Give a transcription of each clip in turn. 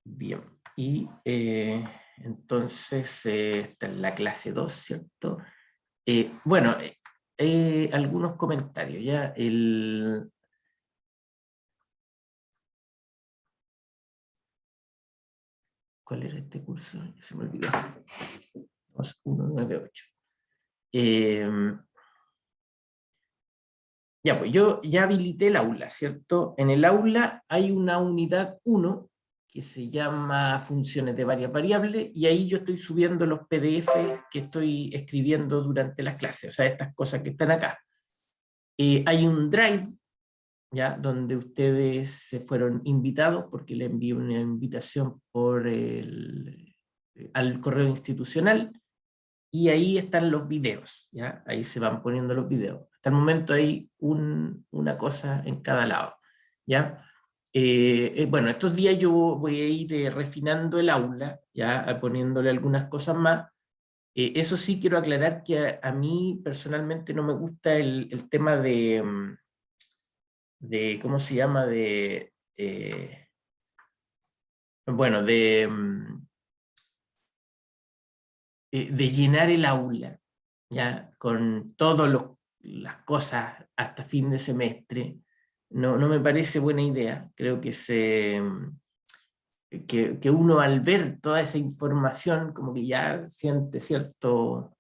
Bien, y entonces esta es la clase 2, ¿cierto? Bueno, algunos comentarios, ¿ya? ¿Cuál era este curso? Se me olvidó. 2198. Ya, pues yo ya habilité el aula, ¿cierto? En el aula hay una unidad 1 que se llama funciones de varias variables, y ahí yo estoy subiendo los PDF que estoy escribiendo durante las clases, o sea, estas cosas que están acá. Hay un Drive, ¿ya? Donde ustedes se fueron invitados, porque le envié una invitación al correo institucional, y ahí están los videos, ¿ya? Ahí se van poniendo los videos. Hasta el momento hay una cosa en cada lado, ¿ya? Bueno, estos días yo voy a ir refinando el aula, ya poniéndole algunas cosas más. Eso sí, quiero aclarar que a mí personalmente no me gusta el tema de ¿cómo se llama? Bueno, de llenar el aula, ¿ya? Con todas las cosas hasta fin de semestre. No, no me parece buena idea. Creo que uno, al ver toda esa información, como que ya siente cierto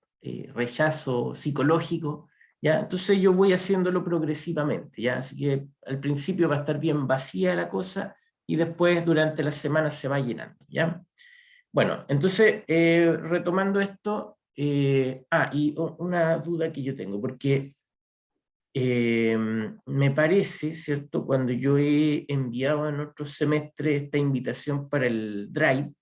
rechazo psicológico, ¿ya? Entonces yo voy haciéndolo progresivamente, ¿ya? Así que al principio va a estar bien vacía la cosa, y después durante la semana se va llenando, ¿ya? Bueno, entonces, retomando esto, y una duda que yo tengo, porque me parece, ¿cierto? Cuando yo he enviado en otro semestre esta invitación para el Drive,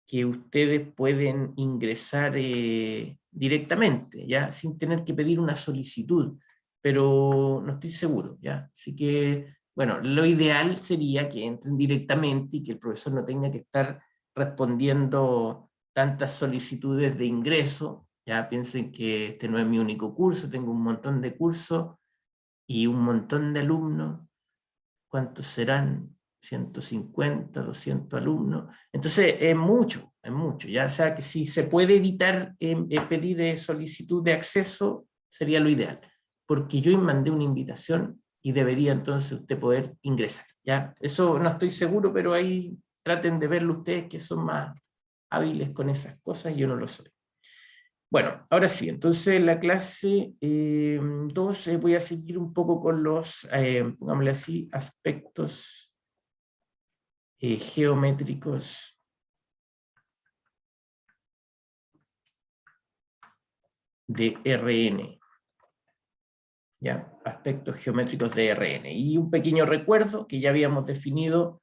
que ustedes pueden ingresar directamente, ¿ya? Sin tener que pedir una solicitud, pero no estoy seguro, ¿ya? Así que, bueno, lo ideal sería que entren directamente y que el profesor no tenga que estar respondiendo tantas solicitudes de ingreso. Ya piensen que este no es mi único curso, tengo un montón de cursos y un montón de alumnos. ¿Cuántos serán? 150, 200 alumnos. Entonces, es mucho, ya. O sea, que si se puede evitar pedir solicitud de acceso, sería lo ideal, porque yo mandé una invitación y debería entonces usted poder ingresar, ya. Eso no estoy seguro, pero ahí traten de verlo ustedes, que son más hábiles con esas cosas, yo no lo soy. Bueno, ahora sí, entonces la clase 2, voy a seguir un poco con los, pongámosle así, aspectos geométricos de Rn, ¿ya? Aspectos geométricos de Rn. Y un pequeño recuerdo que ya habíamos definido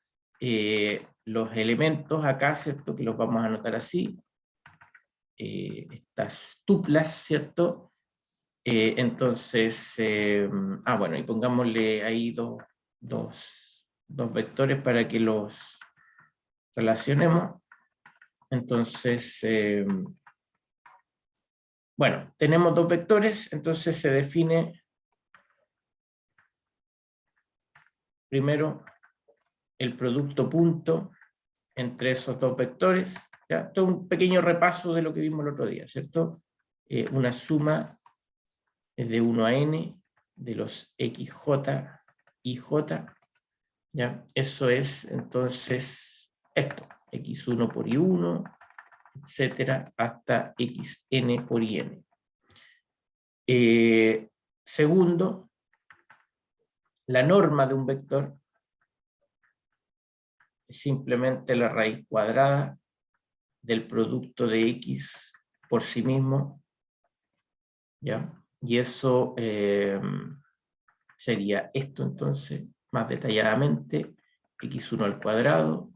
los elementos acá, ¿cierto? Que los vamos a anotar así, estas tuplas, ¿cierto? Entonces, bueno, y pongámosle ahí dos vectores para que los relacionemos. Entonces, bueno, tenemos dos vectores, entonces se define primero el producto punto entre esos dos vectores, ¿ya? Esto es un pequeño repaso de lo que vimos el otro día, ¿cierto? Una suma de 1 a n de los xj y j, ¿ya? Eso es entonces esto, x1 por y1, etcétera, hasta xn por yn. Segundo, la norma de un vector es simplemente la raíz cuadrada del producto de x por sí mismo, ¿ya? Y eso sería esto entonces, más detalladamente, x1 al cuadrado,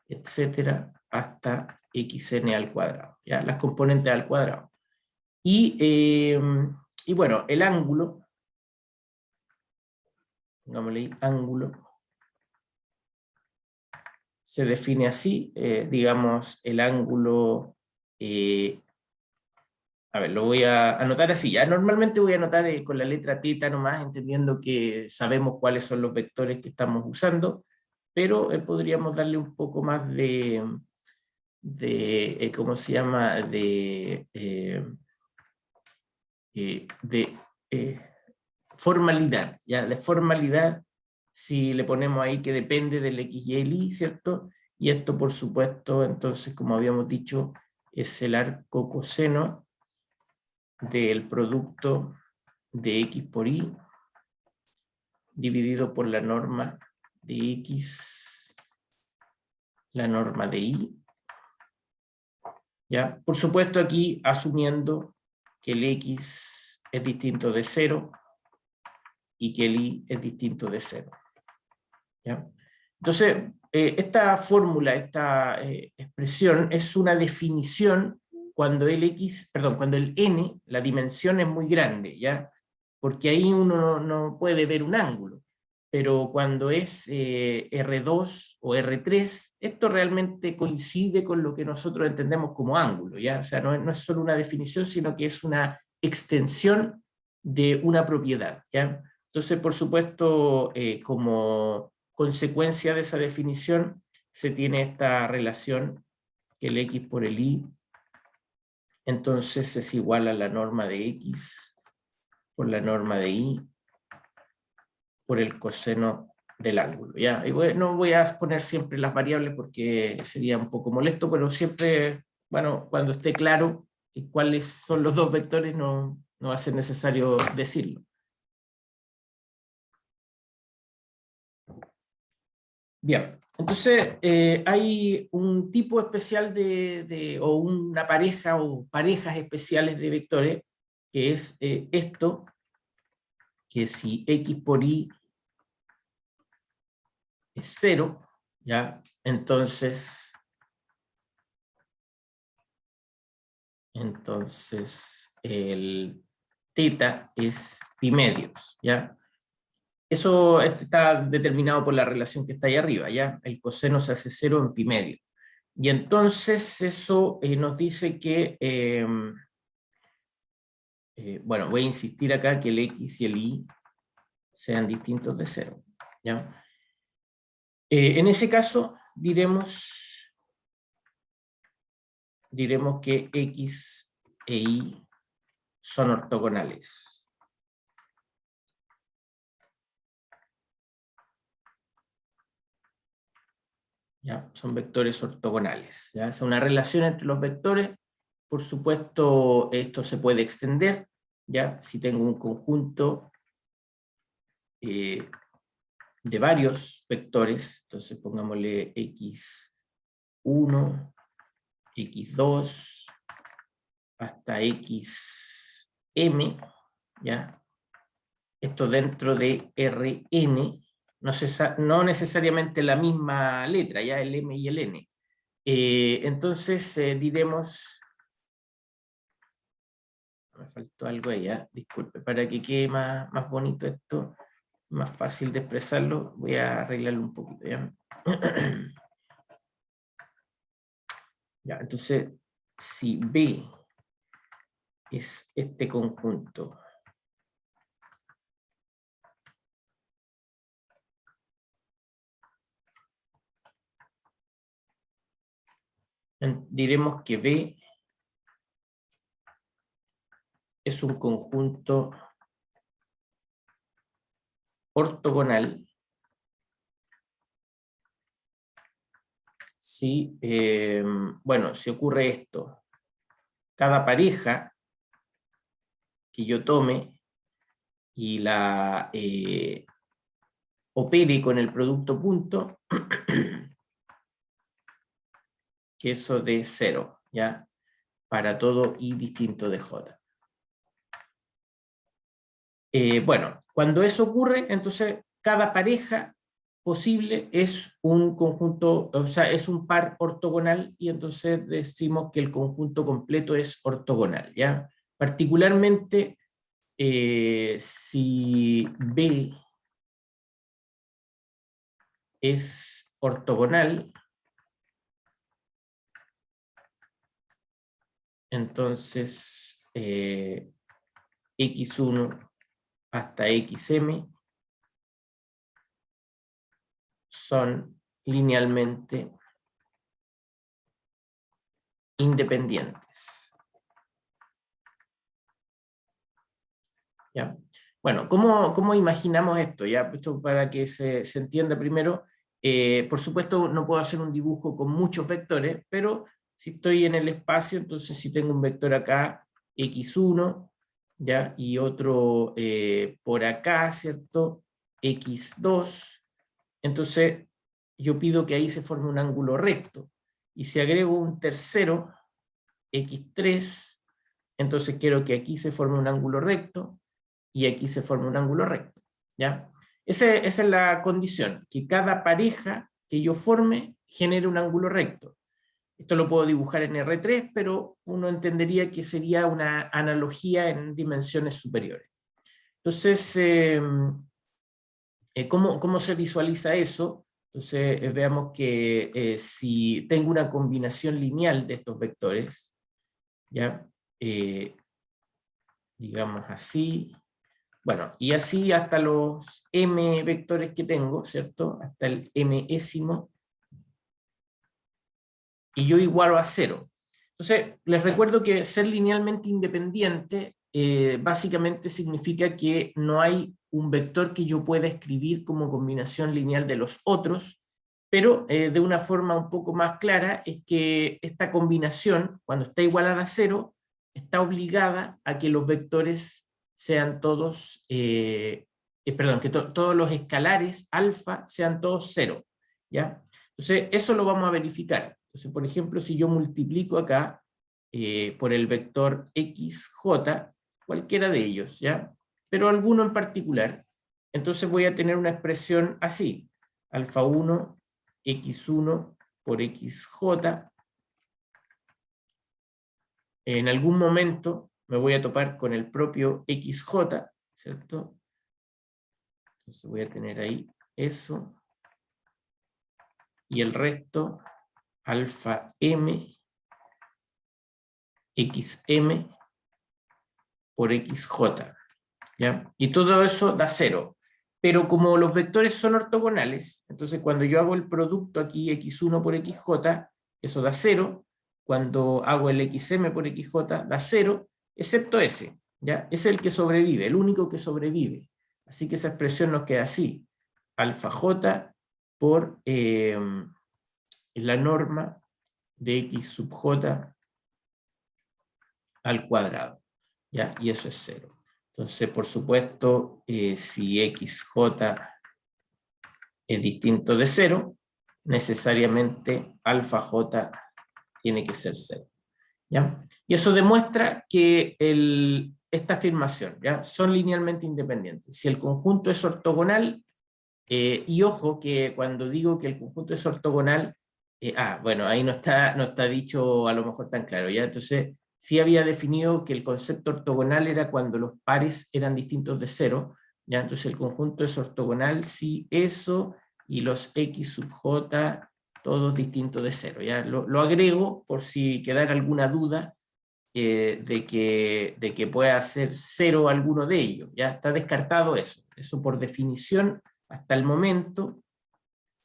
etcétera, hasta xn al cuadrado, ¿ya? Las componentes al cuadrado. Y bueno, el ángulo, pongámosle ahí, ángulo, se define así, digamos, el ángulo, a ver, lo voy a anotar así, ya normalmente voy a anotar con la letra teta nomás, entendiendo que sabemos cuáles son los vectores que estamos usando. pero podríamos darle un poco más ¿cómo se llama? De formalidad, ¿ya? De formalidad, si le ponemos ahí que depende del X y el Y, ¿cierto? Y esto, por supuesto, entonces, como habíamos dicho, es el arco coseno del producto de X por Y dividido por la norma de X, la norma de Y. ¿Ya? Por supuesto, aquí asumiendo que el X es distinto de 0 y que el Y es distinto de 0. ¿Ya? Entonces, esta fórmula, esta expresión es una definición cuando el X, perdón, cuando el N, la dimensión es muy grande, ¿ya? Porque ahí uno no puede ver un ángulo. Pero cuando es R2 o R3, esto realmente coincide con lo que nosotros entendemos como ángulo, ¿ya? O sea, no es solo una definición, sino que es una extensión de una propiedad, ¿ya? Entonces, por supuesto, como consecuencia de esa definición, se tiene esta relación que el X por el Y, entonces es igual a la norma de X por la norma de Y por el coseno del ángulo. ¿Ya? Y no voy a poner siempre las variables porque sería un poco molesto, pero siempre, bueno, cuando esté claro cuáles son los dos vectores, no va a ser necesario decirlo. Bien, entonces hay un tipo especial o una pareja o parejas especiales de vectores, que es esto, que si X por Y es 0, ¿ya? Entonces el teta es pi medios, ¿ya? Eso está determinado por la relación que está ahí arriba, ¿ya? El coseno se hace 0 en pi medio. Y entonces eso nos dice que, bueno, voy a insistir acá que el X y el Y sean distintos de 0, ¿ya? En ese caso diremos que X e Y son ortogonales. ¿Ya? Son vectores ortogonales. ¿Ya? Es una relación entre los vectores. Por supuesto, esto se puede extender. ¿Ya? Si tengo un conjunto de varios vectores, entonces pongámosle x1, x2, hasta xm, ¿ya? Esto dentro de Rn, no necesariamente la misma letra, ya el m y el n. Entonces diremos, me faltó algo ahí, disculpe, para que quede más bonito esto, más fácil de expresarlo, voy a arreglarlo un poquito, ¿ya? Ya, entonces, si B es este conjunto diremos que B es un conjunto ortogonal si, bueno, si ocurre esto, cada pareja que yo tome y la opere con el producto punto, que eso de 0, ¿ya? Para todo i distinto de j. Bueno, cuando eso ocurre, entonces cada pareja posible es un conjunto, o sea, es un par ortogonal y entonces decimos que el conjunto completo es ortogonal, ¿ya? Particularmente, si B es ortogonal, entonces x1 hasta xm son linealmente independientes. ¿Ya? Bueno, ¿cómo imaginamos esto? ¿Ya? Esto para que se entienda primero. Por supuesto, no puedo hacer un dibujo con muchos vectores, pero si estoy en el espacio, entonces si tengo un vector acá, x1, ¿ya? Y otro por acá, ¿cierto? x2. Entonces, yo pido que ahí se forme un ángulo recto. Y si agrego un tercero, x3, entonces quiero que aquí se forme un ángulo recto y aquí se forme un ángulo recto. ¿Ya? Esa es la condición, que cada pareja que yo forme genere un ángulo recto. Esto lo puedo dibujar en R3, pero uno entendería que sería una analogía en dimensiones superiores. Entonces, ¿cómo se visualiza eso? Entonces, veamos que si tengo una combinación lineal de estos vectores, ¿ya? Digamos así, bueno, y así hasta los m vectores que tengo, ¿cierto? Hasta el mésimo, y yo igualo a 0. Entonces, les recuerdo que ser linealmente independiente básicamente significa que no hay un vector que yo pueda escribir como combinación lineal de los otros, pero de una forma un poco más clara es que esta combinación, cuando está igualada a 0, está obligada a que los vectores sean todos, perdón, que todos los escalares alfa sean todos 0, ¿ya? Entonces, eso lo vamos a verificar. Entonces, por ejemplo, si yo multiplico acá por el vector xj, cualquiera de ellos, ¿ya? Pero alguno en particular, entonces voy a tener una expresión así, alfa 1, x1 por xj. En algún momento me voy a topar con el propio xj, ¿cierto? Entonces voy a tener ahí eso. Y el resto, alfa m, xm por xj, ¿ya? Y todo eso da 0. Pero como los vectores son ortogonales, entonces cuando yo hago el producto aquí, x1 por xj, eso da 0. Cuando hago el xm por xj, da 0, excepto ese, ¿ya? Es el que sobrevive, el único que sobrevive. Así que esa expresión nos queda así, alfa j por la norma de x sub j al cuadrado, ¿ya? Y eso es 0. Entonces, por supuesto, si xj es distinto de 0, necesariamente alfa j tiene que ser 0. ¿Ya? Y eso demuestra que esta afirmación, ¿ya? Son linealmente independientes. Si el conjunto es ortogonal, y ojo que cuando digo que el conjunto es ortogonal, bueno, ahí no está dicho a lo mejor tan claro, ¿ya? Entonces, sí había definido que el concepto ortogonal era cuando los pares eran distintos de 0, ¿ya? Entonces el conjunto es ortogonal si eso y los x sub j todos distintos de 0, ¿ya? Lo agrego por si quedara alguna duda de que pueda ser 0 alguno de ellos, ¿ya? Está descartado eso. Eso por definición, hasta el momento,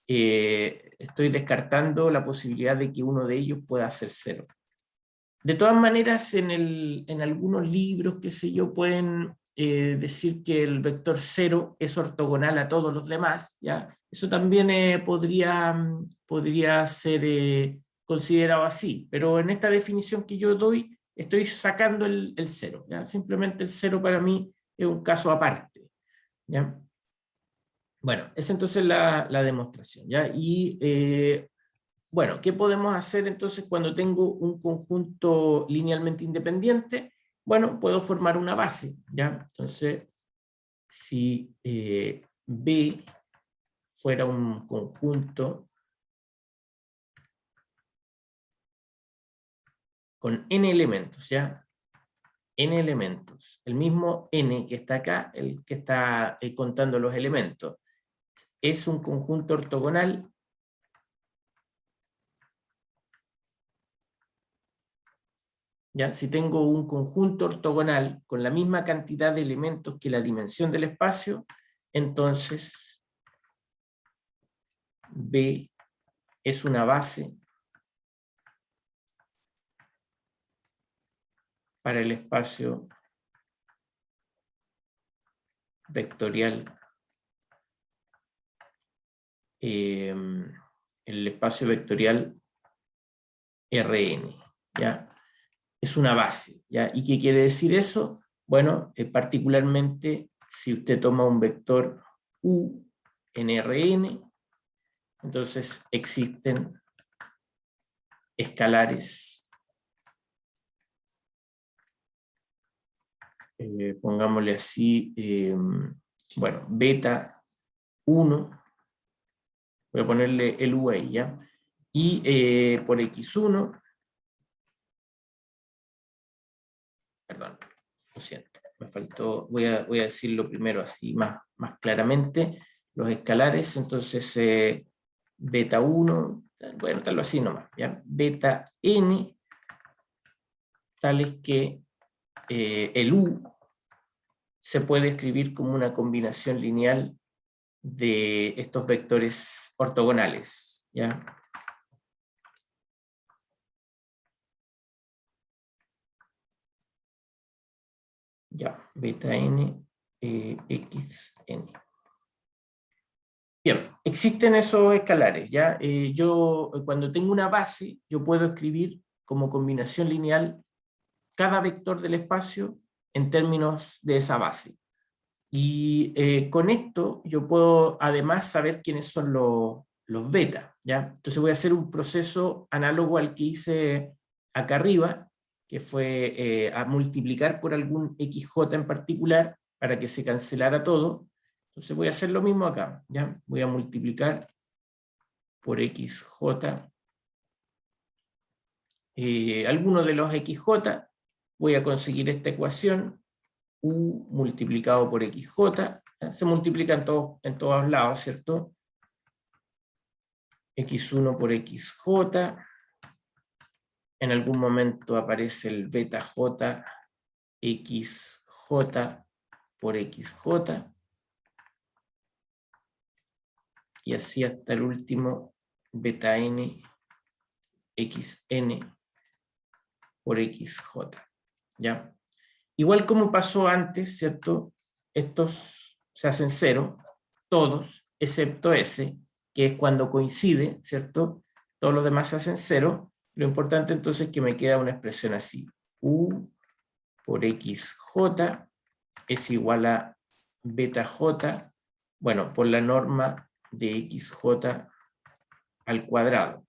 estoy descartando la posibilidad de que uno de ellos pueda ser 0. De todas maneras, en algunos libros, qué sé yo, pueden decir que el vector 0 es ortogonal a todos los demás, ¿ya? Eso también podría ser considerado así, pero en esta definición que yo doy, estoy sacando el 0, ¿ya? Simplemente el 0 para mí es un caso aparte, ¿ya? Bueno, es entonces la demostración, ¿ya? Y bueno, ¿qué podemos hacer entonces cuando tengo un conjunto linealmente independiente? Bueno, puedo formar una base, ¿ya? Entonces, si B fuera un conjunto con n elementos, ¿ya? N elementos, el mismo n que está acá, el que está contando los elementos, es un conjunto ortogonal. ¿Ya? Si tengo un conjunto ortogonal con la misma cantidad de elementos que la dimensión del espacio, entonces B es una base para el espacio vectorial, el espacio vectorial Rn, ¿ya? Es una base, ¿ya? ¿Y qué quiere decir eso? Bueno, particularmente si usted toma un vector U en Rn, entonces existen escalares, pongámosle así, bueno, beta 1, voy a ponerle el U ahí, ¿ya? Y por X1, perdón, lo siento, me faltó, voy a decirlo primero así más claramente, los escalares, entonces beta 1, voy a anotarlo así nomás, ¿ya? Beta n, tales que el U se puede escribir como una combinación lineal de estos vectores ortogonales, ¿ya? Ya, beta n, x n. Bien, existen esos escalares, ¿ya? Yo, cuando tengo una base, yo puedo escribir como combinación lineal cada vector del espacio en términos de esa base. Y con esto yo puedo además saber quiénes son los beta, ¿ya? Entonces voy a hacer un proceso análogo al que hice acá arriba, que fue a multiplicar por algún XJ en particular para que se cancelara todo. Entonces voy a hacer lo mismo acá, ¿ya? Voy a multiplicar por XJ alguno de los XJ, voy a conseguir esta ecuación, U multiplicado por XJ, se multiplica en todos lados, ¿cierto? X1 por XJ, en algún momento aparece el beta J, XJ por XJ, y así hasta el último beta N, XN por XJ, ¿ya? Igual como pasó antes, ¿cierto? Estos se hacen cero, todos, excepto ese, que es cuando coincide, ¿cierto? Todos los demás se hacen cero. Lo importante entonces es que me queda una expresión así. U por XJ es igual a beta J, bueno, por la norma de XJ al cuadrado.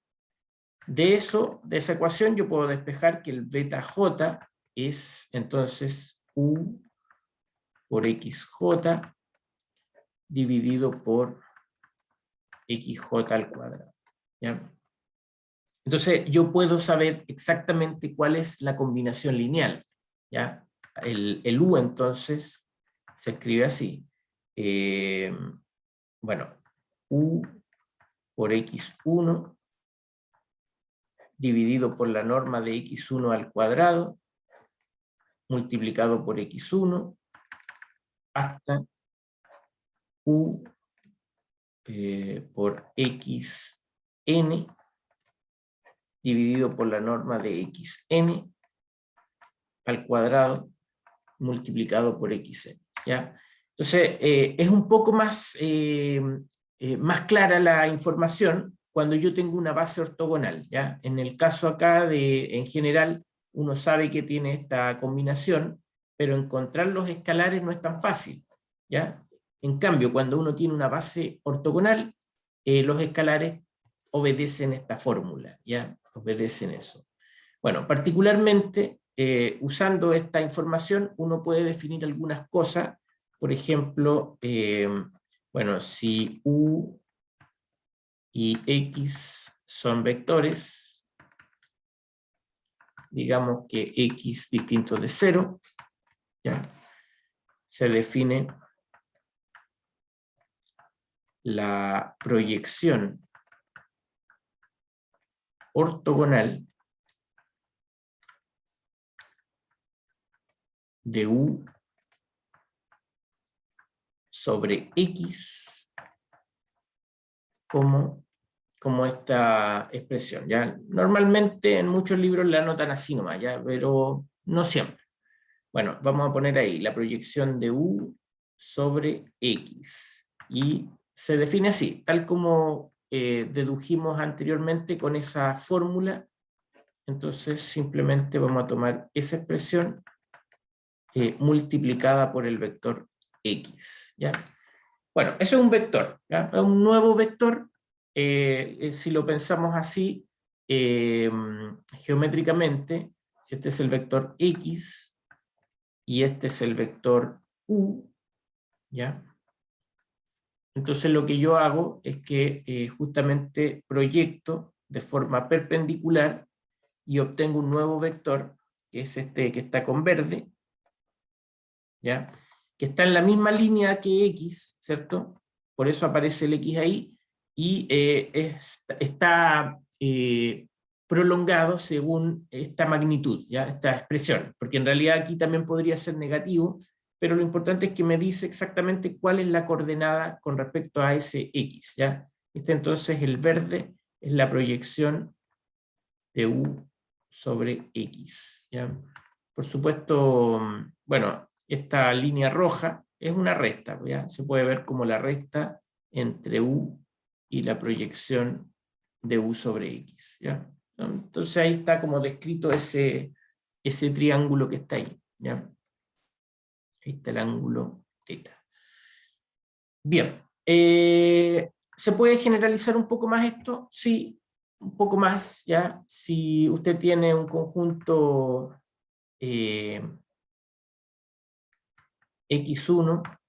De esa ecuación yo puedo despejar que el beta J es entonces U por XJ dividido por XJ al cuadrado, ¿ya? Entonces yo puedo saber exactamente cuál es la combinación lineal, ¿ya? El U entonces se escribe así. Bueno, U por X1 dividido por la norma de X1 al cuadrado multiplicado por X1 hasta U por XN dividido por la norma de XN al cuadrado multiplicado por XN, ¿ya? Entonces, es un poco más clara la información cuando yo tengo una base ortogonal, ¿ya? En el caso acá, en general, uno sabe que tiene esta combinación, pero encontrar los escalares no es tan fácil, ¿ya? En cambio, cuando uno tiene una base ortogonal, los escalares obedecen esta fórmula, ¿ya? Obedecen eso. Bueno, particularmente, usando esta información, uno puede definir algunas cosas. Por ejemplo, bueno, si U y X son vectores, digamos que X distinto de 0, ¿ya? Se define la proyección ortogonal de U sobre X como como esta expresión, ¿ya? Normalmente en muchos libros la anotan así nomás, ¿ya? Pero no siempre. Bueno, vamos a poner ahí la proyección de U sobre X. Y se define así, tal como dedujimos anteriormente con esa fórmula. Entonces simplemente vamos a tomar esa expresión multiplicada por el vector X, ¿ya? Bueno, eso es un vector, ¿ya? Es un nuevo vector. Si lo pensamos así, geométricamente, si este es el vector X y este es el vector U, ¿ya? Entonces lo que yo hago es que justamente proyecto de forma perpendicular y obtengo un nuevo vector, que es este que está con verde, ¿ya? Que está en la misma línea que X, ¿cierto? Por eso aparece el X ahí, y está prolongado según esta magnitud, ¿ya? Esta expresión, porque en realidad aquí también podría ser negativo, pero lo importante es que me dice exactamente cuál es la coordenada con respecto a ese X, ¿ya? Entonces el verde es la proyección de U sobre X, ¿ya? Por supuesto, bueno, esta línea roja es una recta, ¿ya? Se puede ver como la recta entre U y la proyección de U sobre X, ¿ya? Entonces ahí está como descrito ese triángulo que está ahí, ¿ya? Ahí está el ángulo θ. Bien, ¿se puede generalizar un poco más esto? Sí, un poco más, ¿ya? Si usted tiene un conjunto x1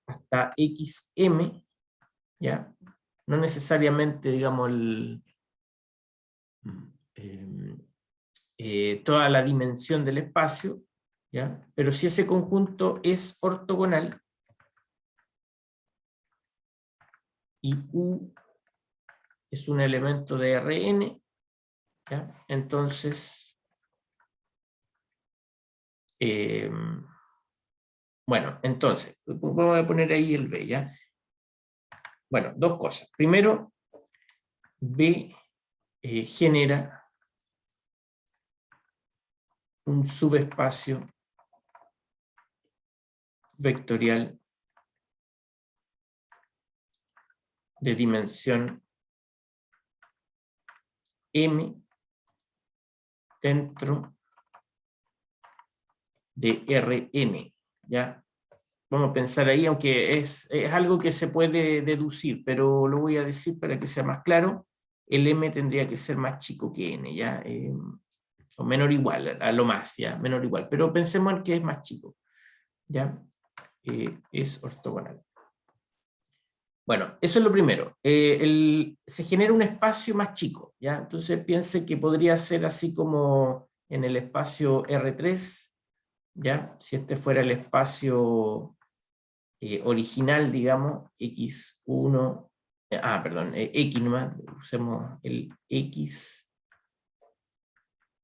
hasta xm, ¿ya? No necesariamente, digamos, toda la dimensión del espacio, ¿ya? Pero si ese conjunto es ortogonal y U es un elemento de Rn, ¿ya? Entonces, bueno, entonces, vamos a poner ahí el B, ¿ya? Bueno, dos cosas. Primero, B genera un subespacio vectorial de dimensión M dentro de Rn, ¿ya? Vamos a pensar ahí, aunque es algo que se puede deducir, pero lo voy a decir para que sea más claro. El M tendría que ser más chico que N, ¿ya? O menor o igual, a lo más, ¿ya? Menor o igual, pero pensemos en que es más chico, ¿ya? Es ortogonal. Bueno, eso es lo primero. Se genera un espacio más chico, ¿ya? Entonces piense que podría ser así como en el espacio R3, ¿ya? Si este fuera el espacio original, digamos, X1, perdón, X nomás, usemos el X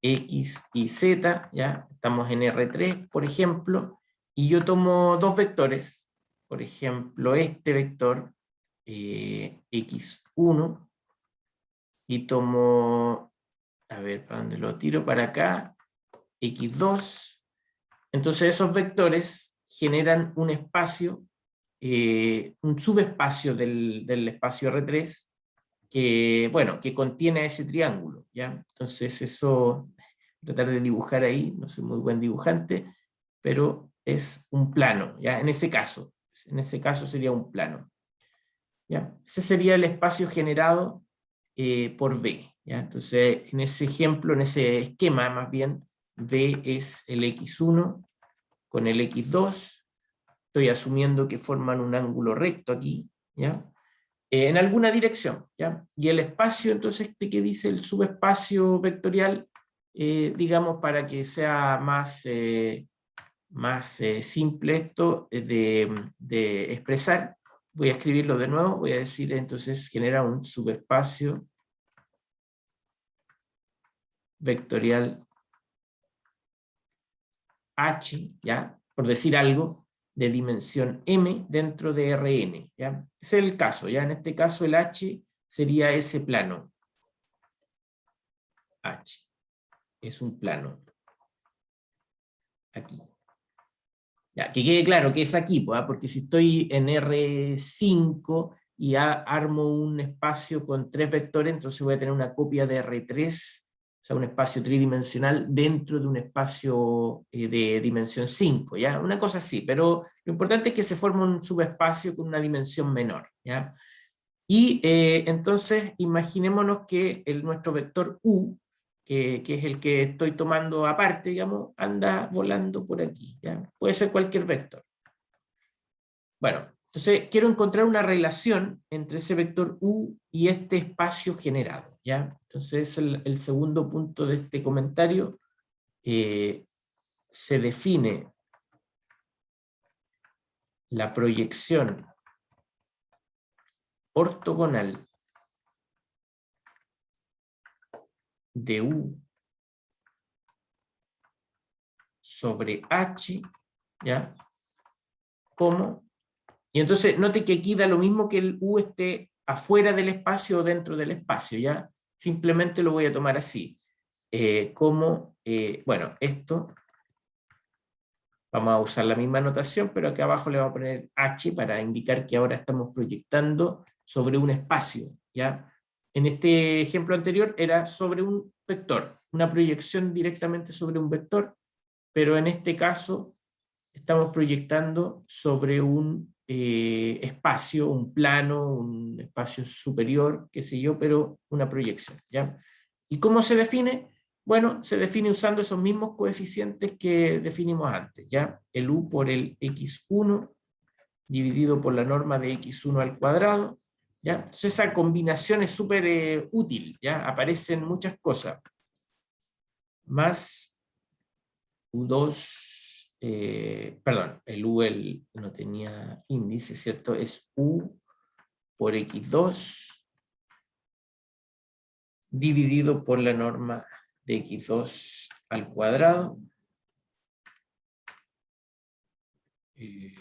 y Z, ¿ya? Estamos en R3, por ejemplo, y yo tomo dos vectores, por ejemplo, este vector, X1, y tomo, a ver, ¿para dónde lo tiro? Para acá, X2. Entonces esos vectores generan un espacio, un subespacio del espacio R3, que, bueno, que contiene a ese triángulo, ¿ya? Entonces eso, tratar de dibujar ahí, no soy muy buen dibujante, pero es un plano, ¿ya? En ese caso sería un plano, ¿ya? Ese sería el espacio generado por B, ¿ya? Entonces, en ese ejemplo, en ese esquema más bien, B es el X1 con el X2, estoy asumiendo que forman un ángulo recto aquí, ¿ya? En alguna dirección, ¿ya? Y el espacio, entonces, ¿qué dice el subespacio vectorial? Digamos, para que sea más simple esto de expresar, voy a escribirlo de nuevo, voy a decir entonces genera un subespacio vectorial H, ¿ya? Por decir algo, de dimensión M dentro de Rn, ¿ya? Ese es el caso, ¿ya? En este caso el H sería ese plano. H. Es un plano. Aquí. Ya, que quede claro que es aquí, pues, porque si estoy en R5 y armo un espacio con 3 vectores, entonces voy a tener una copia de R3, o sea, un espacio tridimensional dentro de un espacio de dimensión 5, ¿ya? Una cosa así, pero lo importante es que se forme un subespacio con una dimensión menor, ¿ya? Y entonces imaginémonos que nuestro vector U, que es el que estoy tomando aparte, digamos, anda volando por aquí, ¿ya? Puede ser cualquier vector. Bueno, entonces quiero encontrar una relación entre ese vector U y este espacio generado, ¿ya? Entonces es el segundo punto de este comentario. Se define la proyección ortogonal de U sobre H, ¿ya? Como, y entonces note que aquí da lo mismo que el U esté afuera del espacio o dentro del espacio, ¿ya? Simplemente lo voy a tomar así. Bueno, esto, vamos a usar la misma notación, pero acá abajo le vamos a poner H para indicar que ahora estamos proyectando sobre un espacio, ¿ya? En este ejemplo anterior era sobre un vector, una proyección directamente sobre un vector, pero en este caso estamos proyectando sobre un espacio, un plano, un espacio superior, qué sé yo, pero una proyección, ¿ya? ¿Y cómo se define? Bueno, se define usando esos mismos coeficientes que definimos antes, ¿ya? El U por el x1 dividido por la norma de x1 al cuadrado, ¿ya? Entonces esa combinación es súper útil, ¿ya? Aparecen muchas cosas. Más U2, perdón, el U no tenía índice, ¿cierto? Es U por x2 dividido por la norma de x2 al cuadrado.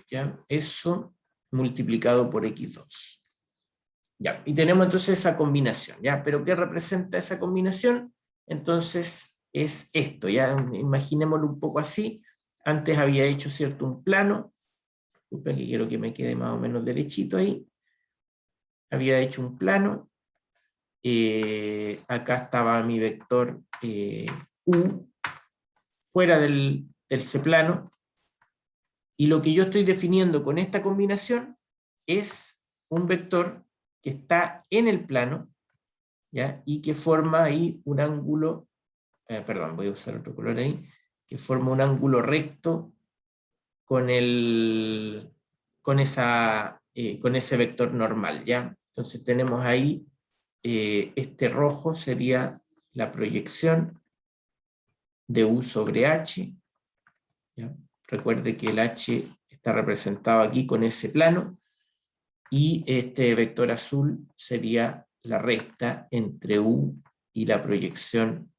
¿Ya? Eso multiplicado por x2. Ya, y tenemos entonces esa combinación, ¿ya? ¿Pero qué representa esa combinación? Entonces es esto, ¿ya? Imaginémoslo un poco así. Antes había hecho, ¿cierto? Un plano. Disculpen que quiero que me quede más o menos derechito ahí. Había hecho un plano. Acá estaba mi vector U fuera del C-plano. Y lo que yo estoy definiendo con esta combinación es un vector que está en el plano, ¿ya? Y que forma ahí un ángulo, perdón, voy a usar otro color ahí, que forma un ángulo recto con, con ese vector normal, ¿ya? Entonces tenemos ahí, este rojo sería la proyección de U sobre H, ¿ya? Recuerde que el H está representado aquí con ese plano, y este vector azul sería la recta entre U y la proyección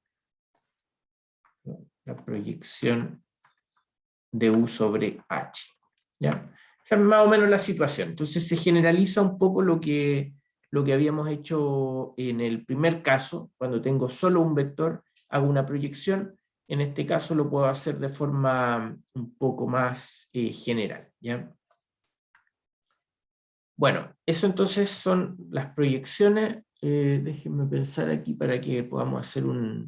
de U sobre H, ¿ya? Esa es más o menos la situación. Entonces se generaliza un poco lo que habíamos hecho en el primer caso, cuando tengo solo un vector, hago una proyección. En este caso lo puedo hacer de forma un poco más general, ¿ya? Bueno, eso entonces son las proyecciones. Déjenme pensar aquí para que podamos hacer una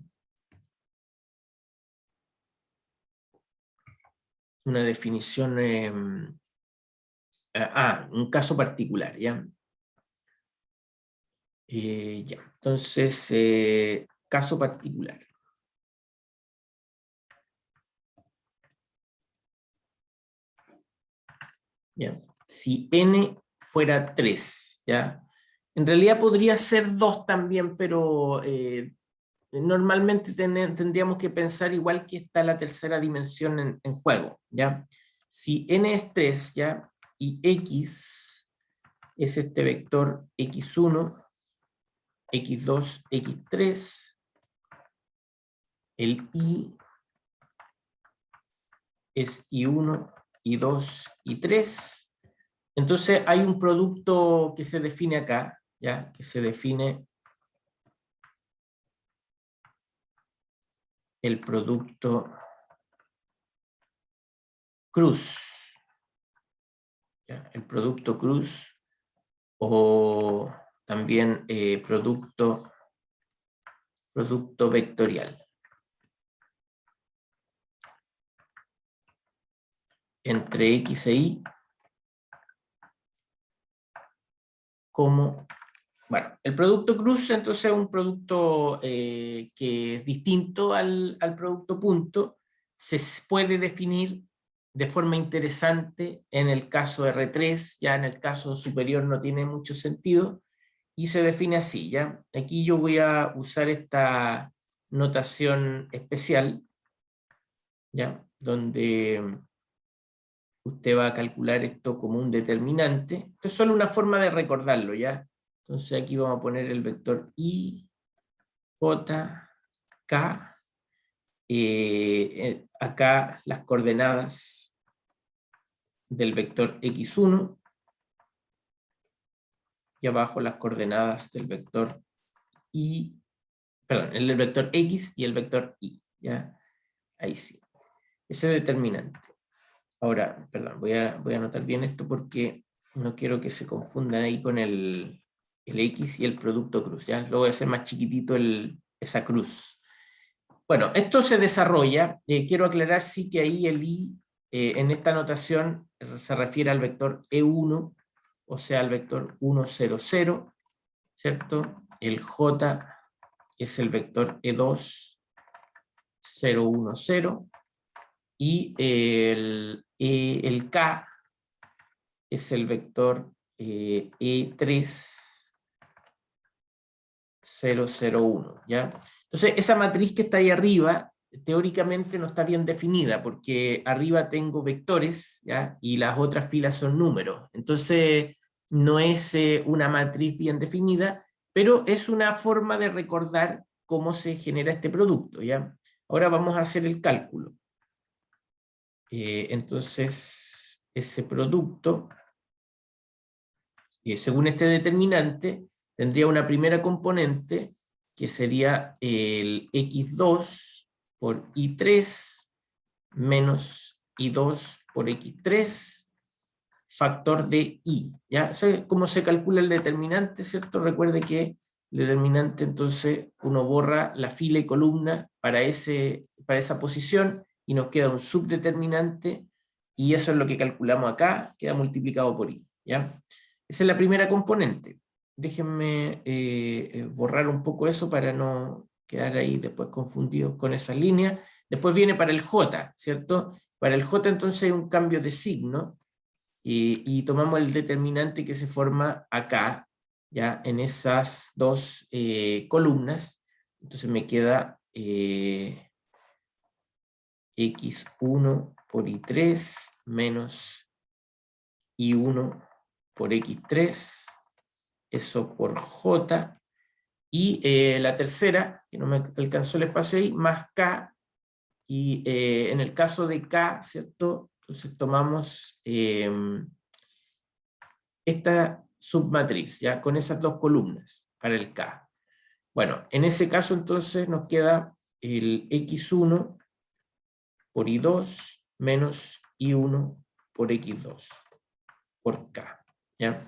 definición, un caso particular, ¿ya? Ya, entonces, caso particular. ¿Ya? Si n fuera 3, ¿ya? En realidad podría ser 2 también, pero normalmente tendríamos que pensar igual que está la tercera dimensión en juego, ¿ya? Si n es 3, ¿ya? Y x es este vector x1, x2, x3, el y es y1, y2, y3, entonces hay un producto que se define acá, ya que se define el producto cruz, ¿ya? El producto cruz o también producto vectorial. Entre X e Y como... Bueno, el producto cruz entonces es un producto que es distinto al producto punto. Se puede definir de forma interesante en el caso R3, ya en el caso superior no tiene mucho sentido, y se define así, ¿ya? Aquí yo voy a usar esta notación especial, ¿ya? Donde usted va a calcular esto como un determinante. Esto es solo una forma de recordarlo, ¿ya? Entonces aquí vamos a poner el vector I, J, K, acá las coordenadas del vector X1, y abajo las coordenadas del vector Y, perdón, el vector X y el vector Y, ¿ya? Ahí sí. Ese determinante. Ahora, perdón, voy a anotar bien esto porque no quiero que se confundan ahí con el X y el producto cruz, ¿ya? Lo voy a hacer más chiquitito esa cruz. Bueno, esto se desarrolla, quiero aclarar sí que ahí el I en esta notación se refiere al vector E1, o sea, al vector 1, 0, 0, ¿cierto? El J es el vector E2, 0, 1, 0, y el K es el vector E3, 0, 0, 1, ¿ya? Entonces, esa matriz que está ahí arriba, teóricamente no está bien definida, porque arriba tengo vectores, ¿ya? Y las otras filas son números. Entonces, no es una matriz bien definida, pero es una forma de recordar cómo se genera este producto, ¿ya? Ahora vamos a hacer el cálculo. Entonces, ese producto, según este determinante, tendría una primera componente que sería el x2 por y3 menos y2 por x3 factor de y. ¿Ya? ¿Cómo se calcula el determinante? ¿Cierto? Recuerde que el determinante, entonces, uno borra la fila y columna para esa posición y nos queda un subdeterminante y eso es lo que calculamos acá, queda multiplicado por y. ¿Ya? Esa es la primera componente. Déjenme borrar un poco eso para no quedar ahí después confundidos con esas líneas. Después viene para el J, ¿cierto? Para el J entonces hay un cambio de signo y tomamos el determinante que se forma acá, ya en esas dos columnas. Entonces me queda x1 por y3 menos y1 por x3, eso por j, y la tercera, que no me alcanzó el espacio ahí, más k, y en el caso de k, ¿cierto? Entonces tomamos esta submatriz, ya con esas dos columnas para el k. Bueno, en ese caso entonces nos queda el x1 por y2 menos y1 por x2 por k, ¿ya?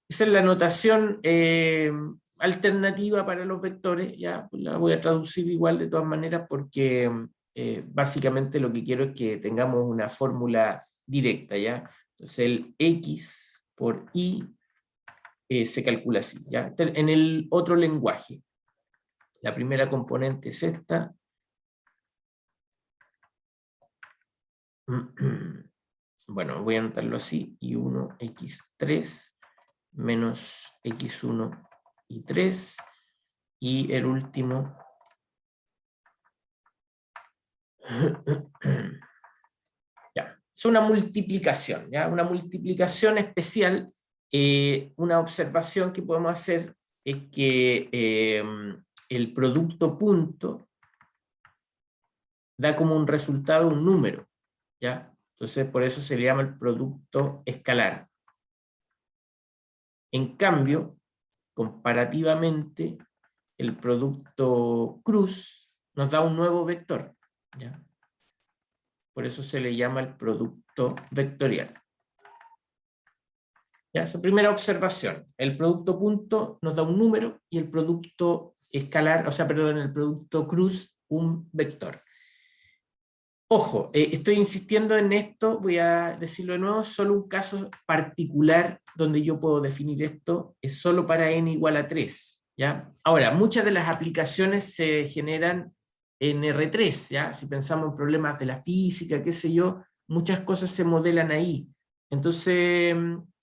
Esa es la notación alternativa para los vectores, ya la voy a traducir igual de todas maneras porque básicamente lo que quiero es que tengamos una fórmula directa, ¿ya? Entonces el x por y se calcula así, ¿ya? En el otro lenguaje, la primera componente es esta. Bueno, voy a anotarlo así, y1 x3 menos x1 y 3, y el último ya, es una multiplicación, ¿ya? Una multiplicación especial. Una observación que podemos hacer es que el producto punto da como un resultado un número, ¿ya? Entonces por eso se le llama el producto escalar. En cambio, comparativamente el producto cruz nos da un nuevo vector, ¿ya? Por eso se le llama el producto vectorial. ¿Ya? Esa primera observación. El producto punto nos da un número y el producto escalar, o sea, perdón, el producto cruz, un vector. Ojo, estoy insistiendo en esto, voy a decirlo de nuevo, solo un caso particular donde yo puedo definir esto, es solo para n igual a 3, ¿ya? Ahora, muchas de las aplicaciones se generan en R3, ¿ya? Si pensamos en problemas de la física, qué sé yo, muchas cosas se modelan ahí. Entonces,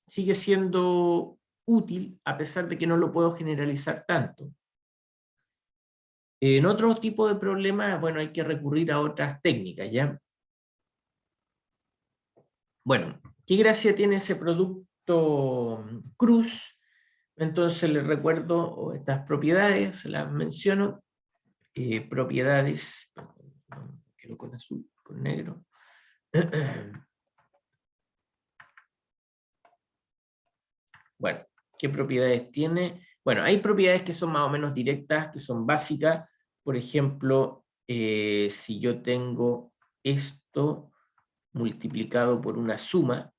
sigue siendo útil, a pesar de que no lo puedo generalizar tanto. En otro tipo de problemas, bueno, hay que recurrir a otras técnicas, ¿ya? Bueno, ¿qué gracia tiene ese producto cruz? Entonces les recuerdo estas propiedades, se las menciono. Propiedades, perdón, quiero con azul, con negro. Bueno, ¿qué propiedades tiene? Bueno, hay propiedades que son más o menos directas, que son básicas. Por ejemplo, si yo tengo esto multiplicado por una suma,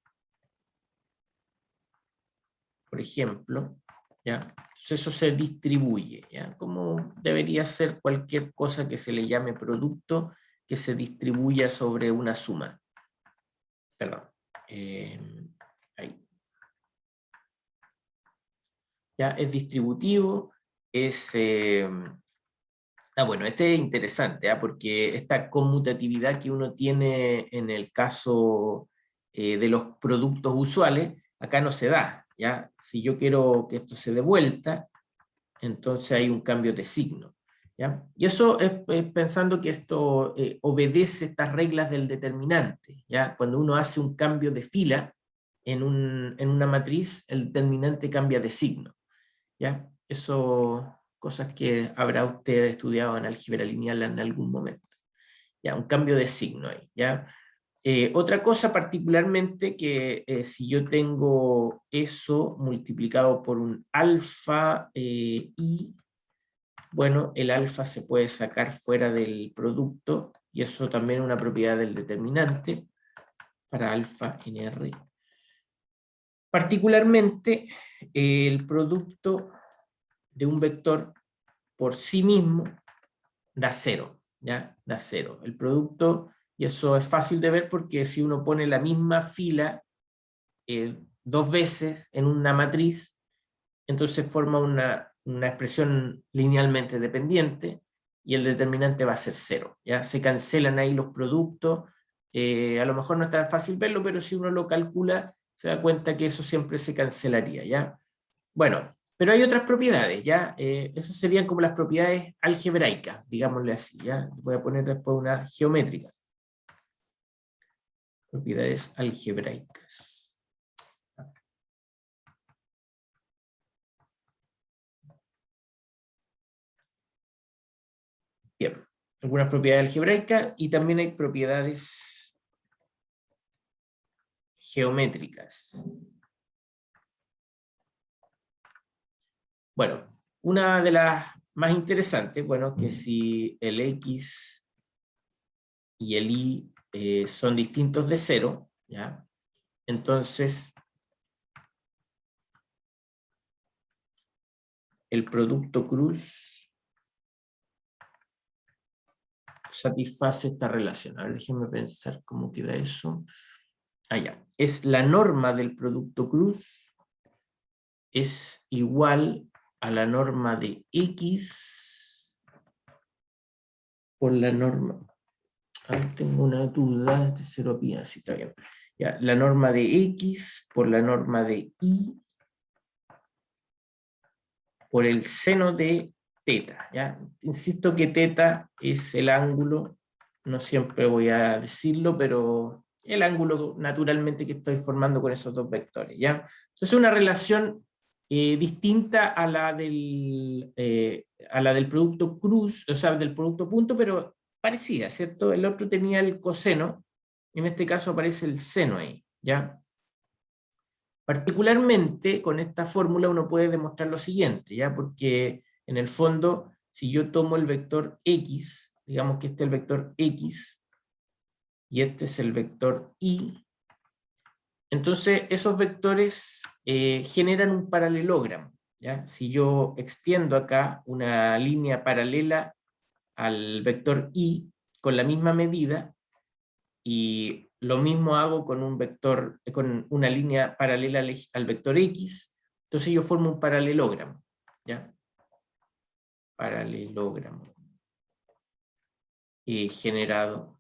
por ejemplo, ¿ya? Entonces eso se distribuye, ¿ya? Como debería ser cualquier cosa que se le llame producto que se distribuya sobre una suma. Perdón. Ahí. ¿Ya? Es distributivo, es... bueno, este es interesante, ¿eh? Porque esta conmutatividad que uno tiene en el caso de los productos usuales, acá no se da, ¿ya? Si yo quiero que esto se dé vuelta, entonces hay un cambio de signo, ¿ya? Y eso es pensando que esto obedece estas reglas del determinante, ¿ya? Cuando uno hace un cambio de fila en una matriz, el determinante cambia de signo, ¿ya? Eso, cosas que habrá usted estudiado en álgebra lineal en algún momento. ¿Ya? Un cambio de signo ahí, ¿ya? Otra cosa particularmente que si yo tengo eso multiplicado por un alfa i, bueno, el alfa se puede sacar fuera del producto y eso también es una propiedad del determinante para alfa en R. Particularmente el producto de un vector por sí mismo da cero, ¿ya? Da cero. El producto, y eso es fácil de ver porque si uno pone la misma fila dos veces en una matriz, entonces forma una expresión linealmente dependiente y el determinante va a ser cero, ¿ya? Se cancelan ahí los productos, a lo mejor no es tan fácil verlo, pero si uno lo calcula, se da cuenta que eso siempre se cancelaría, ¿ya? Bueno, pero hay otras propiedades, ¿ya? Esas serían como las propiedades algebraicas, digámosle así, ¿ya? Voy a poner después una geométrica. Propiedades algebraicas. Bien, algunas propiedades algebraicas y también hay propiedades geométricas. Bueno, una de las más interesantes, bueno, que si el X y el Y son distintos de cero, ¿ya? Entonces, el producto cruz satisface esta relación. A ver, déjenme pensar cómo queda eso. Ah, ya. Es la norma del producto cruz es igual a la norma de X por la norma. Tengo una duda de cero pi, así está bien. Ya, la norma de X por la norma de Y por el seno de teta. ¿Ya? Insisto que teta es el ángulo, no siempre voy a decirlo, pero el ángulo naturalmente que estoy formando con esos dos vectores. ¿Ya? Entonces una relación distinta a la del producto cruz, o sea, del producto punto, pero parecida, ¿cierto? El otro tenía el coseno, en este caso aparece el seno ahí, ¿ya? Particularmente con esta fórmula uno puede demostrar lo siguiente, ¿ya? Porque en el fondo, si yo tomo el vector X, digamos que este es el vector X, y este es el vector Y, entonces esos vectores generan un paralelogramo, ¿ya? Si yo extiendo acá una línea paralela al vector Y con la misma medida, y lo mismo hago con un vector, con una línea paralela al vector X, entonces yo formo un paralelogramo, ¿ya? Paralelogramo generado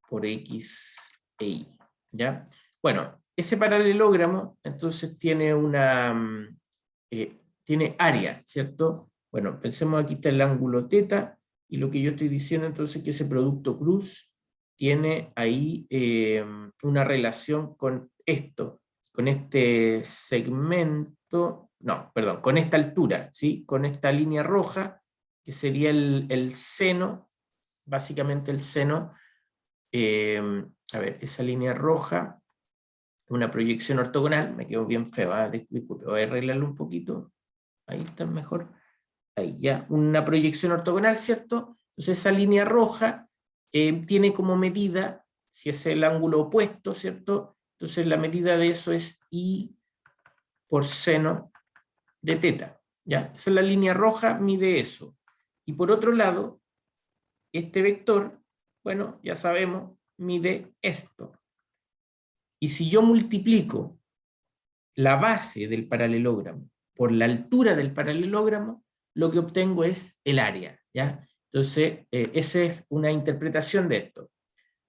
por X e Y, ¿ya? Bueno, ese paralelogramo entonces tiene tiene área, ¿cierto? Bueno, pensemos aquí está el ángulo θ, y lo que yo estoy diciendo entonces es que ese producto cruz tiene ahí una relación con esto, con este segmento, no, perdón, con esta altura, ¿sí? Con esta línea roja, que sería el seno, básicamente el seno. A ver, esa línea roja, una proyección ortogonal, me quedó bien feo, disculpe, voy a arreglarlo un poquito, ahí está mejor, ahí ya, una proyección ortogonal, ¿cierto? Entonces esa línea roja tiene como medida, si es el ángulo opuesto, ¿cierto? Entonces la medida de eso es I por seno de θ, ¿ya? Esa es la línea roja, mide eso. Y por otro lado, este vector, bueno, ya sabemos, mide esto. Y si yo multiplico la base del paralelogramo por la altura del paralelogramo, lo que obtengo es el área, ¿ya? Entonces, esa es una interpretación de esto.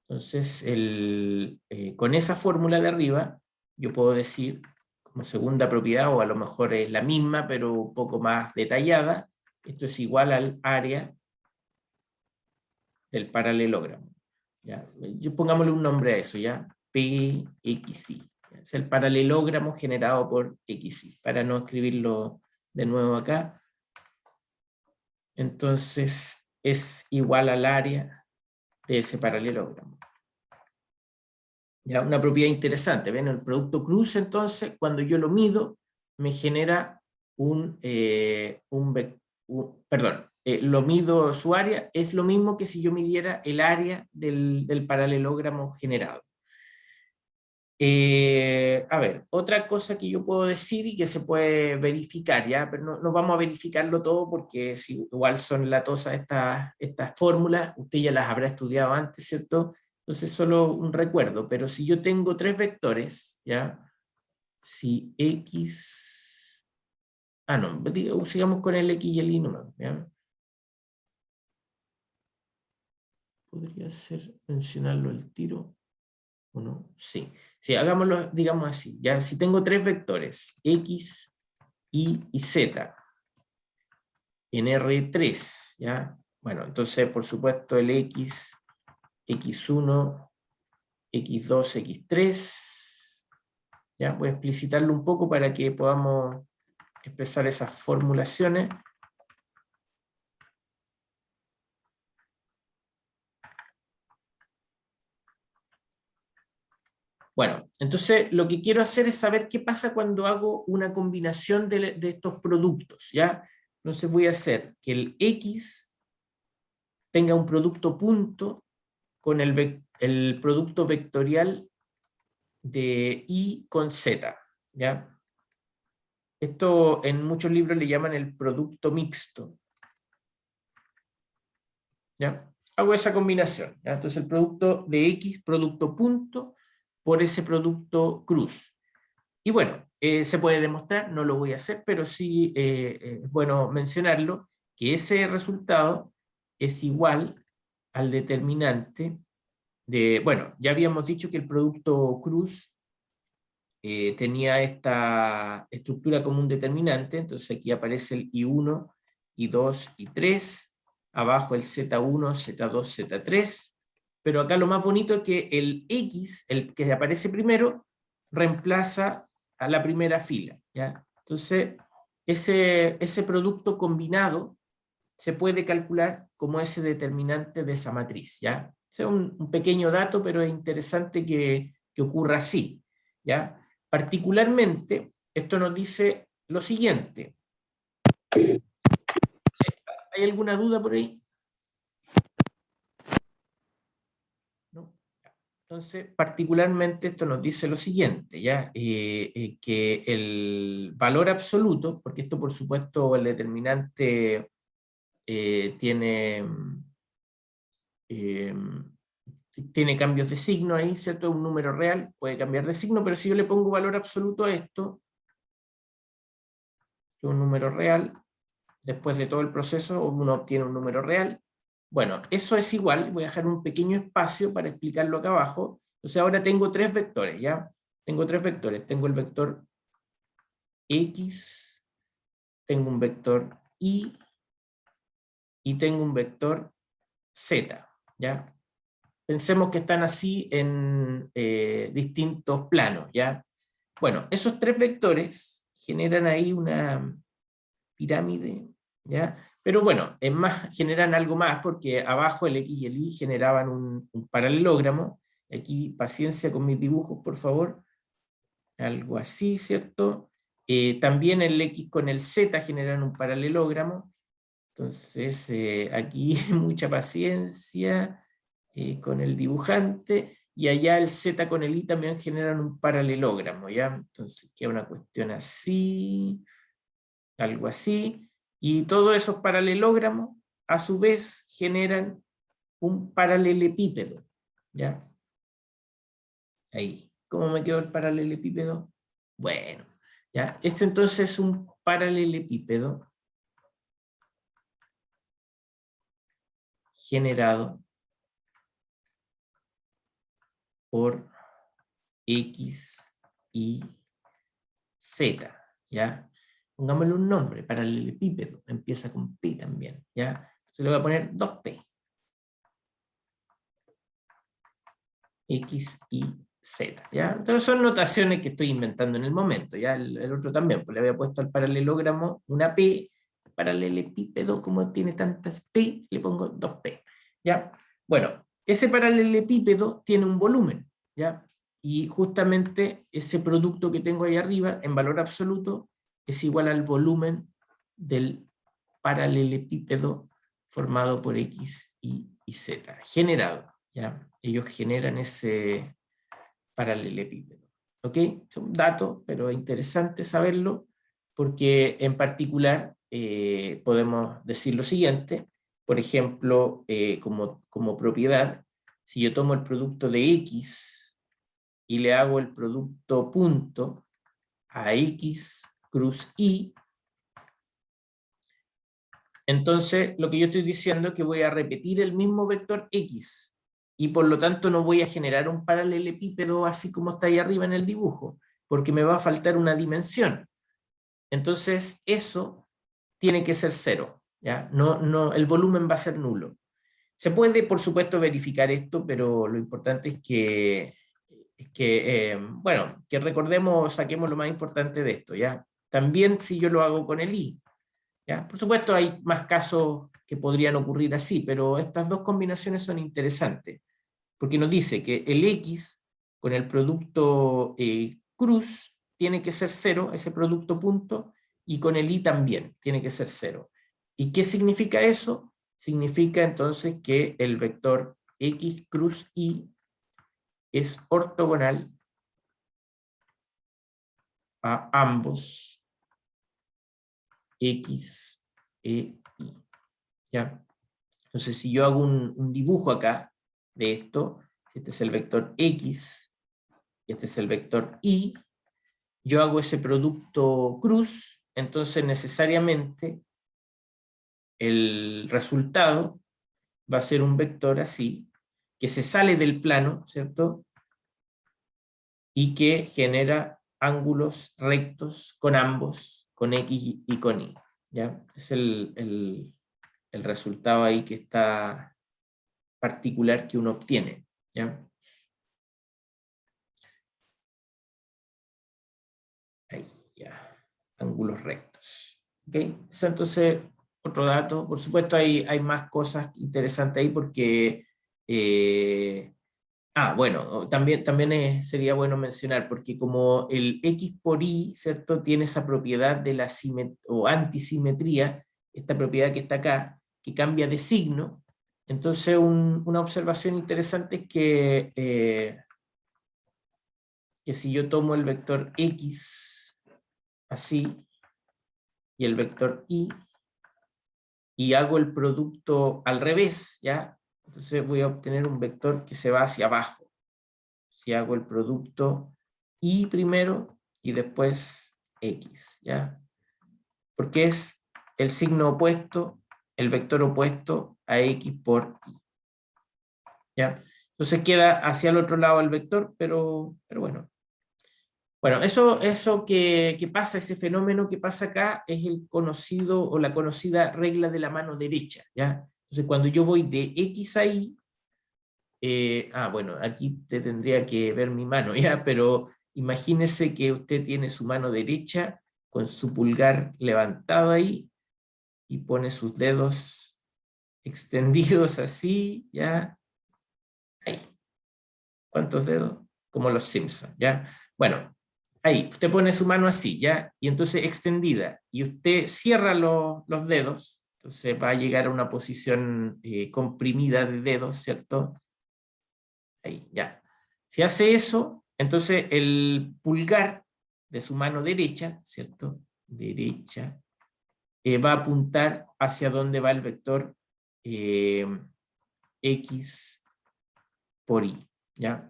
Entonces, con esa fórmula de arriba, yo puedo decir, como segunda propiedad, o a lo mejor es la misma, pero un poco más detallada, esto es igual al área del paralelogramo, ¿ya? Yo pongámosle un nombre a eso, ¿ya? PXY. Es el paralelogramo generado por XY, para no escribirlo de nuevo acá. Entonces es igual al área de ese paralelogramo. Ya, una propiedad interesante, ¿ven? El producto cruz, entonces, cuando yo lo mido, me genera perdón, lo mido su área, es lo mismo que si yo midiera el área del paralelogramo generado. A ver, otra cosa que yo puedo decir y que se puede verificar, ¿ya? Pero no vamos a verificarlo todo porque si, igual son latosas estas fórmulas, usted ya las habrá estudiado antes, ¿cierto? Entonces solo un recuerdo, pero si yo tengo tres vectores, ¿ya? Si X... Ah, no, sigamos con el X y el Y nomás, ¿ya? Podría ser mencionarlo al tiro. ¿O no? Sí. Sí, hagámoslo, digamos así. Ya, si tengo tres vectores, X, Y y Z, en R3, ¿ya? Bueno, entonces, por supuesto, el X, X1, X2, X3, ¿ya? Voy a explicitarlo un poco para que podamos expresar esas formulaciones. Bueno, entonces lo que quiero hacer es saber qué pasa cuando hago una combinación de estos productos, ¿ya? Entonces voy a hacer que el X tenga un producto punto con el producto vectorial de Y con Z, ¿ya? Esto en muchos libros le llaman el producto mixto, ¿ya? Hago esa combinación, ¿ya? Entonces el producto de X, producto punto, por ese producto cruz. Y bueno, se puede demostrar, no lo voy a hacer, pero sí es bueno mencionarlo, que ese resultado es igual al determinante de, bueno, ya habíamos dicho que el producto cruz tenía esta estructura como un determinante, entonces aquí aparece el I1, I2, I3, abajo el Z1, Z2, Z3, pero acá lo más bonito es que el X, el que aparece primero, reemplaza a la primera fila, ¿ya? Entonces, ese producto combinado se puede calcular como ese determinante de esa matriz, ¿ya? Ese es un pequeño dato, pero es interesante que ocurra así. ¿ya? Particularmente, esto nos dice lo siguiente. ¿Hay alguna duda por ahí? ¿No? Entonces, particularmente esto nos dice lo siguiente, ¿ya? Que el valor absoluto, porque esto por supuesto el determinante tiene cambios de signo ahí, ¿cierto? Un número real puede cambiar de signo, pero si yo le pongo valor absoluto a esto, un número real, después de todo el proceso uno obtiene un número real. Bueno, eso es igual, voy a dejar un pequeño espacio para explicarlo acá abajo. Entonces ahora tengo tres vectores, ¿ya? Tengo tres vectores, tengo el vector X, tengo un vector Y, y tengo un vector Z, ¿ya? Pensemos que están así en distintos planos, ¿ya? Bueno, esos tres vectores generan ahí una pirámide, ¿ya? Pero bueno, es más, generan algo más porque abajo el X y el Y generaban un paralelogramo. Aquí, paciencia con mis dibujos, por favor. Algo así, ¿cierto? También el X con el Z generan un paralelogramo. Entonces, aquí mucha paciencia con el dibujante, y allá el Z con el Y también generan un paralelogramo, ¿ya? Entonces queda una cuestión así, algo así, y todos esos paralelogramos a su vez generan un paralelepípedo, ¿ya? Ahí. ¿Cómo me quedó el paralelepípedo? Bueno, ¿ya? Este entonces es un paralelepípedo generado por X, Y, Z, ¿ya? Pongámosle un nombre, paralelepípedo, empieza con P también, ¿ya? Se le voy a poner 2P. X, Y, Z, ¿ya? Entonces son notaciones que estoy inventando en el momento, ¿ya? El otro también, pues le había puesto al paralelogramo una P, paralelepípedo, como tiene tantas P, le pongo 2P, ¿ya? Bueno, ese paralelepípedo tiene un volumen, ¿ya? Y justamente ese producto que tengo ahí arriba, en valor absoluto, es igual al volumen del paralelepípedo formado por X, Y y Z, generado, ¿ya? Ellos generan ese paralelepípedo, ¿ok? Es un dato, pero es interesante saberlo, porque en particular podemos decir lo siguiente, por ejemplo, como propiedad, si yo tomo el producto de X y le hago el producto punto a X cruz Y, entonces lo que yo estoy diciendo es que voy a repetir el mismo vector X, y por lo tanto no voy a generar un paralelepípedo así como está ahí arriba en el dibujo, porque me va a faltar una dimensión. Entonces eso tiene que ser cero, ¿ya? El volumen va a ser nulo. Se puede, por supuesto, verificar esto, pero lo importante es bueno, que recordemos, saquemos lo más importante de esto, ¿ya? También si yo lo hago con el I, ¿ya? Por supuesto hay más casos que podrían ocurrir así, pero estas dos combinaciones son interesantes, porque nos dice que el X con el producto cruz tiene que ser cero, ese producto punto, y con el Y también tiene que ser cero. ¿Y qué significa eso? Significa entonces que el vector X cruz Y es ortogonal a ambos X, E, Y. ¿Ya? Entonces, si yo hago un dibujo acá de esto, este es el vector X, este es el vector Y, yo hago ese producto cruz, entonces necesariamente el resultado va a ser un vector así, que se sale del plano, ¿cierto? Y que genera ángulos rectos con ambos, con X y con Y, ¿ya? Es el resultado ahí que está particular que uno obtiene, ¿ya? Ahí, ya. Ángulos rectos. ¿Ok? Eso entonces, otro dato. Por supuesto, hay más cosas interesantes ahí porque Bueno, también sería bueno mencionar, porque como el X por Y, ¿cierto? Tiene esa propiedad de la o antisimetría, esta propiedad que está acá, que cambia de signo. Entonces, una observación interesante es que si yo tomo el vector X así, y el vector Y, y hago el producto al revés, ¿ya? Entonces voy a obtener un vector que se va hacia abajo. Si hago el producto Y primero y después X, ¿ya? Porque es el signo opuesto, el vector opuesto a X por Y, ¿ya? Entonces queda hacia el otro lado el vector, pero bueno. Bueno, eso que pasa, ese fenómeno que pasa acá, es el conocido o la conocida regla de la mano derecha, ¿ya? Entonces cuando yo voy de X a Y, bueno, aquí te tendría que ver mi mano, ¿ya? Pero imagínese que usted tiene su mano derecha con su pulgar levantado ahí y pone sus dedos extendidos así, ¿ya? Ahí. ¿Cuántos dedos? Como los Simpsons, ¿ya? Bueno, ahí, usted pone su mano así, ¿ya? Y entonces extendida, y usted cierra los dedos, entonces va a llegar a una posición comprimida de dedos, ¿cierto? Ahí, ya. Si hace eso, entonces el pulgar de su mano derecha, ¿cierto? Derecha, va a apuntar hacia donde va el vector eh, X por Y, ¿ya?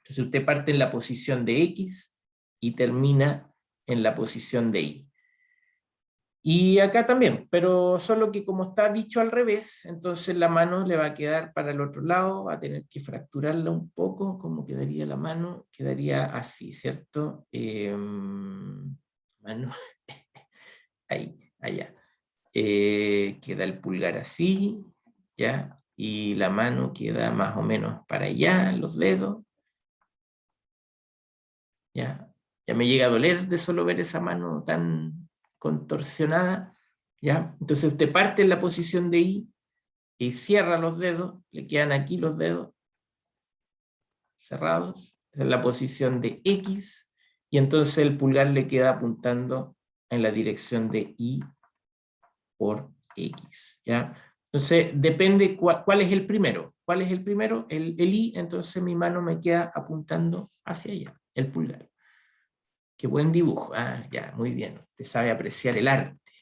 Entonces usted parte en la posición de X y termina en la posición de Y. Y acá también, pero solo que como está dicho al revés, entonces la mano le va a quedar para el otro lado, va a tener que fracturarla un poco. ¿Cómo quedaría la mano? Quedaría así, ¿cierto? Mano, ahí, allá. Queda el pulgar así, ¿ya? Y la mano queda más o menos para allá, los dedos, ¿ya? Ya me llega a doler de solo ver esa mano tan contorsionada, ¿ya? Entonces usted parte en la posición de I y cierra los dedos, le quedan aquí los dedos cerrados, en la posición de X, y entonces el pulgar le queda apuntando en la dirección de Y por X, ¿ya? Entonces depende cuál es el primero. ¿Cuál es el primero? El Y, entonces mi mano me queda apuntando hacia allá, el pulgar. Qué buen dibujo. Ya, muy bien. Usted sabe apreciar el arte.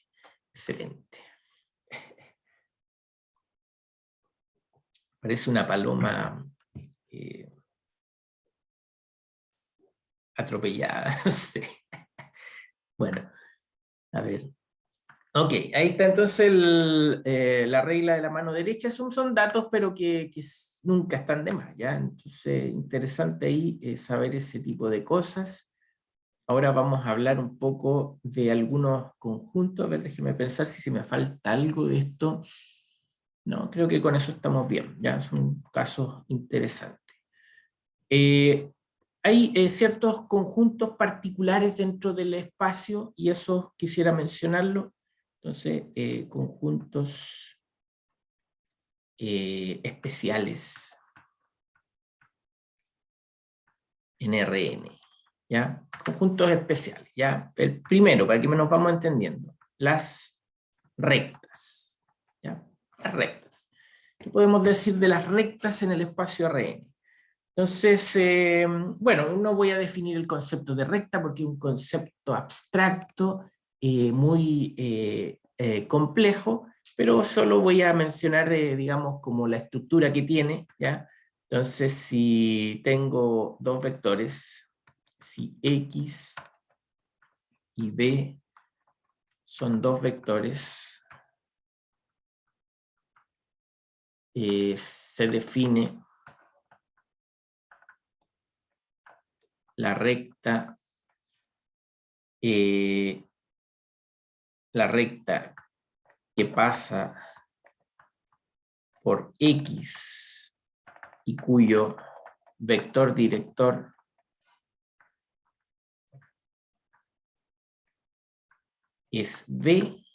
Excelente. Parece una paloma eh, atropellada. No sé. Bueno, a ver. Ok, ahí está entonces la regla de la mano derecha. Son datos, pero que nunca están de más, ¿ya? Entonces, interesante ahí saber ese tipo de cosas. Ahora vamos a hablar un poco de algunos conjuntos. A ver, déjeme pensar si me falta algo de esto. No, creo que con eso estamos bien, ya son casos interesantes. Hay ciertos conjuntos particulares dentro del espacio y eso quisiera mencionarlo. Entonces, conjuntos especiales en Rn, ¿ya? Conjuntos especiales, ¿ya? El primero, para que nos vamos entendiendo, las rectas, ¿ya? Las rectas. ¿Qué podemos decir de las rectas en el espacio Rn? Entonces, bueno, no voy a definir el concepto de recta porque es un concepto abstracto, muy complejo, pero solo voy a mencionar, digamos, como la estructura que tiene, ¿ya? Entonces, si tengo dos vectores, si X y B son dos vectores, se define la recta eh, que pasa por X y cuyo vector director es B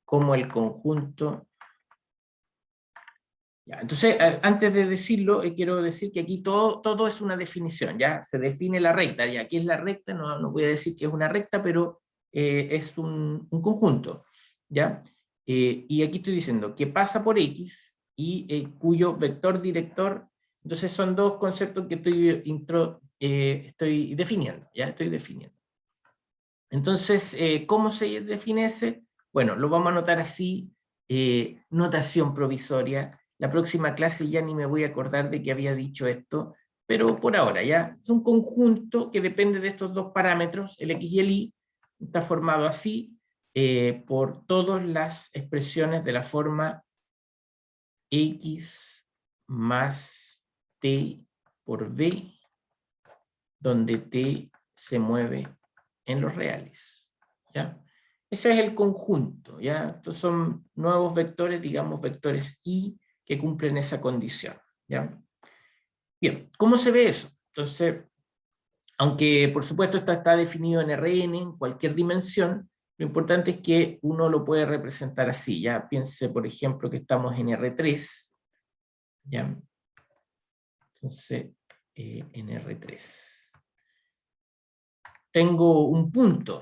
como el conjunto Ya, entonces, antes de decirlo, quiero decir que aquí todo es una definición, ¿ya? Se define la recta, ¿ya? ¿Qué es la recta? No voy a decir que es una recta, pero es un conjunto, ¿ya? Y aquí estoy diciendo que pasa por X y cuyo vector director, entonces son dos conceptos que estoy definiendo, ¿ya? Estoy definiendo. Entonces, ¿cómo se define ese? Bueno, lo vamos a anotar así, notación provisoria. La próxima clase ya ni me voy a acordar de que había dicho esto, pero por ahora ya es un conjunto que depende de estos dos parámetros, el x y el y, está formado así por todas las expresiones de la forma x más t por b, donde t se mueve en los reales, ¿ya? Ese es el conjunto, ¿ya? Estos son nuevos vectores, digamos vectores y que cumplen esa condición, ¿ya? Bien, ¿cómo se ve eso? Entonces, aunque por supuesto esto está definido en Rn, en cualquier dimensión, lo importante es que uno lo puede representar así, ¿ya? Piense, por ejemplo, que estamos en R3, ¿ya? Entonces, en R3. Tengo un punto,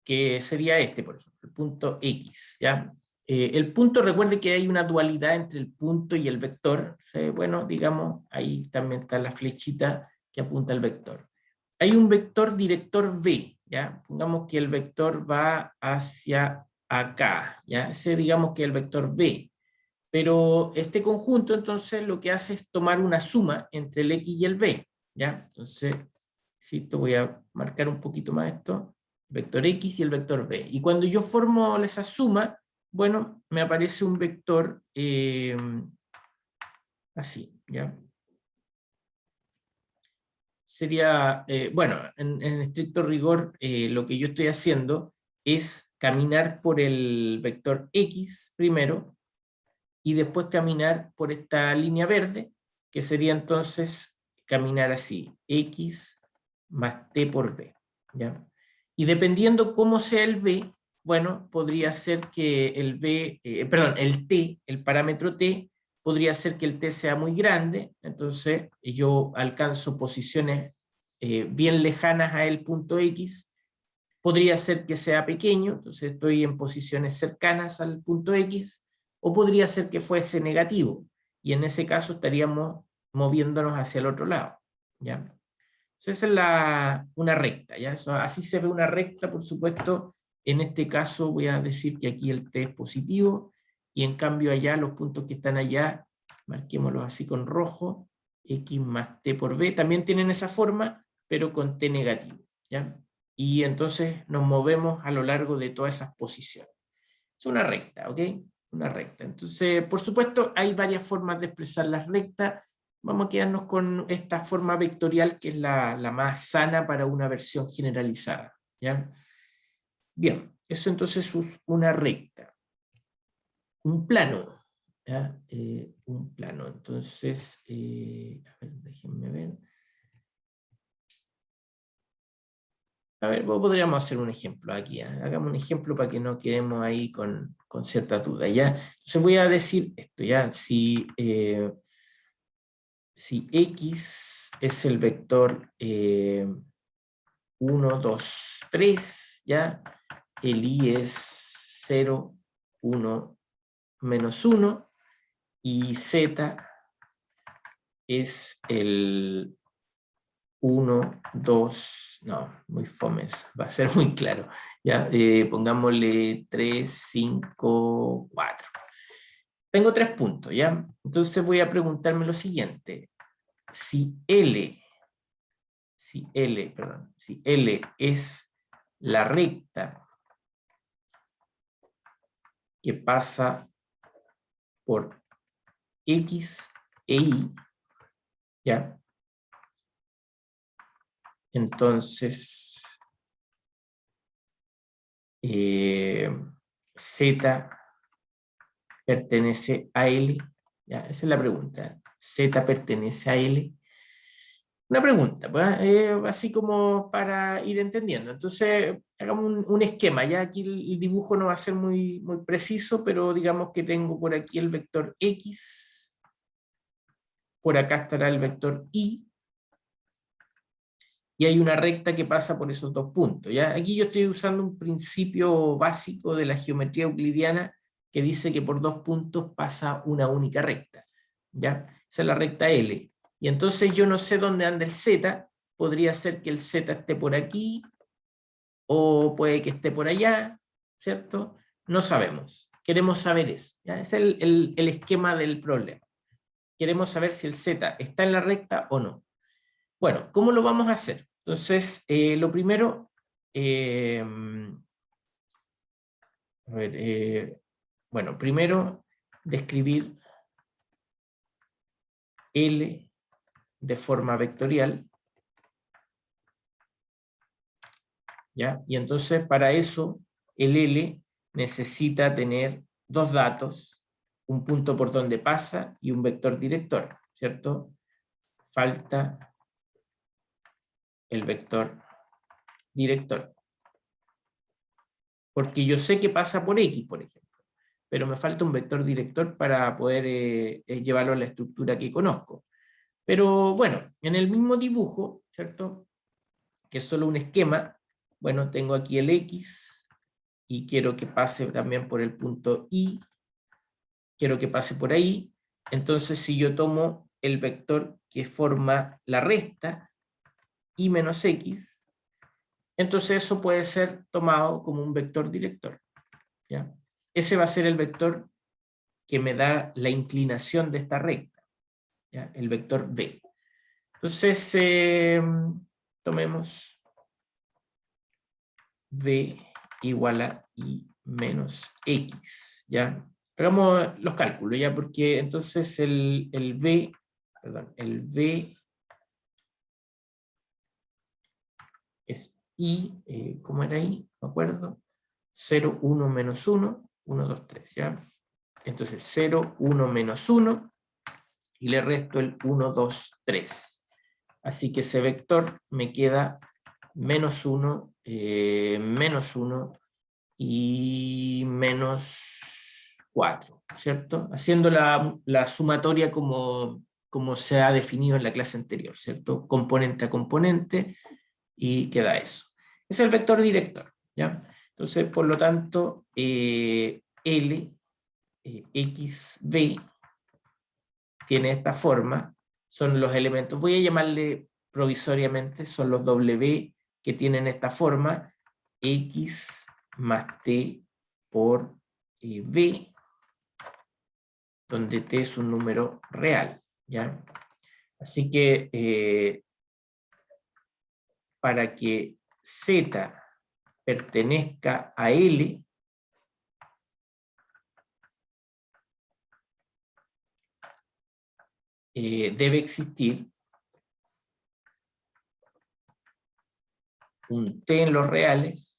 que sería este, por ejemplo, el punto X, ¿ya? El punto, recuerde que hay una dualidad entre el punto y el vector. Bueno, digamos, ahí también está la flechita que apunta al vector. Hay un vector director V, ¿ya? Pongamos que el vector va hacia acá, ¿ya? Ese digamos que es el vector V. Pero este conjunto, entonces, lo que hace es tomar una suma entre el X y el V, ¿ya? Entonces, sí, te voy a marcar un poquito más esto, vector X y el vector B. Y cuando yo formo esa suma, bueno, me aparece un vector así, ¿ya? Sería, bueno, en estricto rigor, lo que yo estoy haciendo es caminar por el vector X primero, y después caminar por esta línea verde, que sería entonces caminar así, X más T por B, ¿ya? Y dependiendo cómo sea el B, bueno, podría ser que el B, perdón, el T, el parámetro T, podría ser que el T sea muy grande, entonces yo alcanzo posiciones bien lejanas a el punto X, podría ser que sea pequeño, entonces estoy en posiciones cercanas al punto X, o podría ser que fuese negativo, y en ese caso estaríamos moviéndonos hacia el otro lado, ¿ya? Entonces esa es una recta, ¿ya? Eso, así se ve una recta, por supuesto. En este caso voy a decir que aquí el T es positivo, y en cambio allá, los puntos que están allá, marquémoslos así con rojo, X más T por B, también tienen esa forma, pero con T negativo, ¿ya? Y entonces nos movemos a lo largo de todas esas posiciones. Es una recta, ¿ok? Una recta. Entonces, por supuesto, hay varias formas de expresar las rectas. Vamos a quedarnos con esta forma vectorial, que es la más sana para una versión generalizada, ¿ya? Bien, eso entonces es una recta. Un plano, ¿ya? Un plano. Entonces, a ver, déjenme ver. A ver, podríamos hacer un ejemplo aquí. Hagamos un ejemplo para que no quedemos ahí con ciertas dudas, ¿ya? Entonces voy a decir esto, ¿ya? Si X es el vector 1, 2, 3, ¿ya? El Y es 0, 1, menos 1, y Z es el 1, 2, no, muy fomes, va a ser muy claro. Ya, pongámosle 3, 5, 4. Tengo 3 puntos, ¿ya? Entonces voy a preguntarme lo siguiente. Si L es la recta que pasa por X e Y, ¿ya? Entonces, Z pertenece a L, ¿ya? Esa es la pregunta. Z pertenece a L. Una pregunta, pues, así como para ir entendiendo. Entonces, hagamos un esquema. Ya aquí el dibujo no va a ser muy preciso, pero digamos que tengo por aquí el vector X, por acá estará el vector Y, y hay una recta que pasa por esos dos puntos. ¿Ya? Aquí yo estoy usando un principio básico de la geometría euclidiana que dice que por dos puntos pasa una única recta. ¿Ya? Esa es la recta L. Y entonces yo no sé dónde anda el Z, podría ser que el Z esté por aquí, o puede que esté por allá, ¿cierto? No sabemos. Queremos saber eso. ¿Ya? Es el esquema del problema. Queremos saber si el Z está en la recta o no. Bueno, ¿cómo lo vamos a hacer? Entonces, lo primero, a ver, bueno, primero describir L de forma vectorial, ¿ya? Y entonces para eso el L necesita tener dos datos, un punto por donde pasa y un vector director, ¿cierto? Falta el vector director. Porque yo sé que pasa por X, por ejemplo, pero me falta un vector director para poder llevarlo a la estructura que conozco. Pero bueno, en el mismo dibujo, ¿cierto? Que es solo un esquema, bueno, tengo aquí el X, y quiero que pase también por el punto Y, quiero que pase por ahí, entonces si yo tomo el vector que forma la resta, Y menos X, entonces eso puede ser tomado como un vector director, ¿ya? Ese va a ser el vector que me da la inclinación de esta recta, ¿ya? El vector B. Entonces, tomemos V igual a I menos X, ¿ya? Hagamos los cálculos, ¿ya? Porque entonces el V es I, ¿cómo era I? No me acuerdo. 0, 1, menos 1, 1, 2, 3, ¿ya? Entonces 0, 1, menos 1, y le resto el 1, 2, 3. Así que ese vector me queda menos 1 y menos 4, ¿cierto? Haciendo la sumatoria como se ha definido en la clase anterior, ¿cierto? Componente a componente, y queda eso. Es el vector director, ¿ya? Entonces, por lo tanto, L, XB, tiene esta forma, son los elementos, voy a llamarle provisoriamente, son los W que tienen esta forma, X más T por B, donde T es un número real, ¿ya? Así que para que Z pertenezca a L, debe existir un T en los reales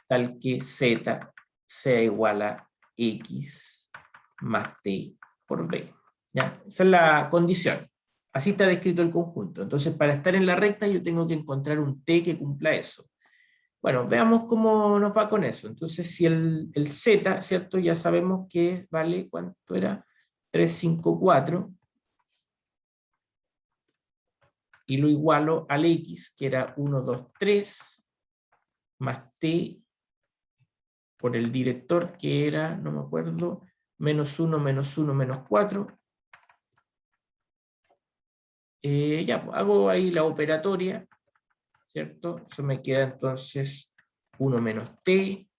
tal que Z sea igual a X más T por B. ¿Ya? Esa es la condición. Así está descrito el conjunto. Entonces, para estar en la recta yo tengo que encontrar un T que cumpla eso. Bueno, veamos cómo nos va con eso. Entonces, si el Z, ¿cierto? Ya sabemos que vale, ¿cuánto era? 354. Y lo igualo al X, que era 1, 2, 3, más T por el director, que era, no me acuerdo, menos 1, menos 1, menos 4. Ya, pues, hago ahí la operatoria, ¿cierto? Eso me queda entonces 1 menos T,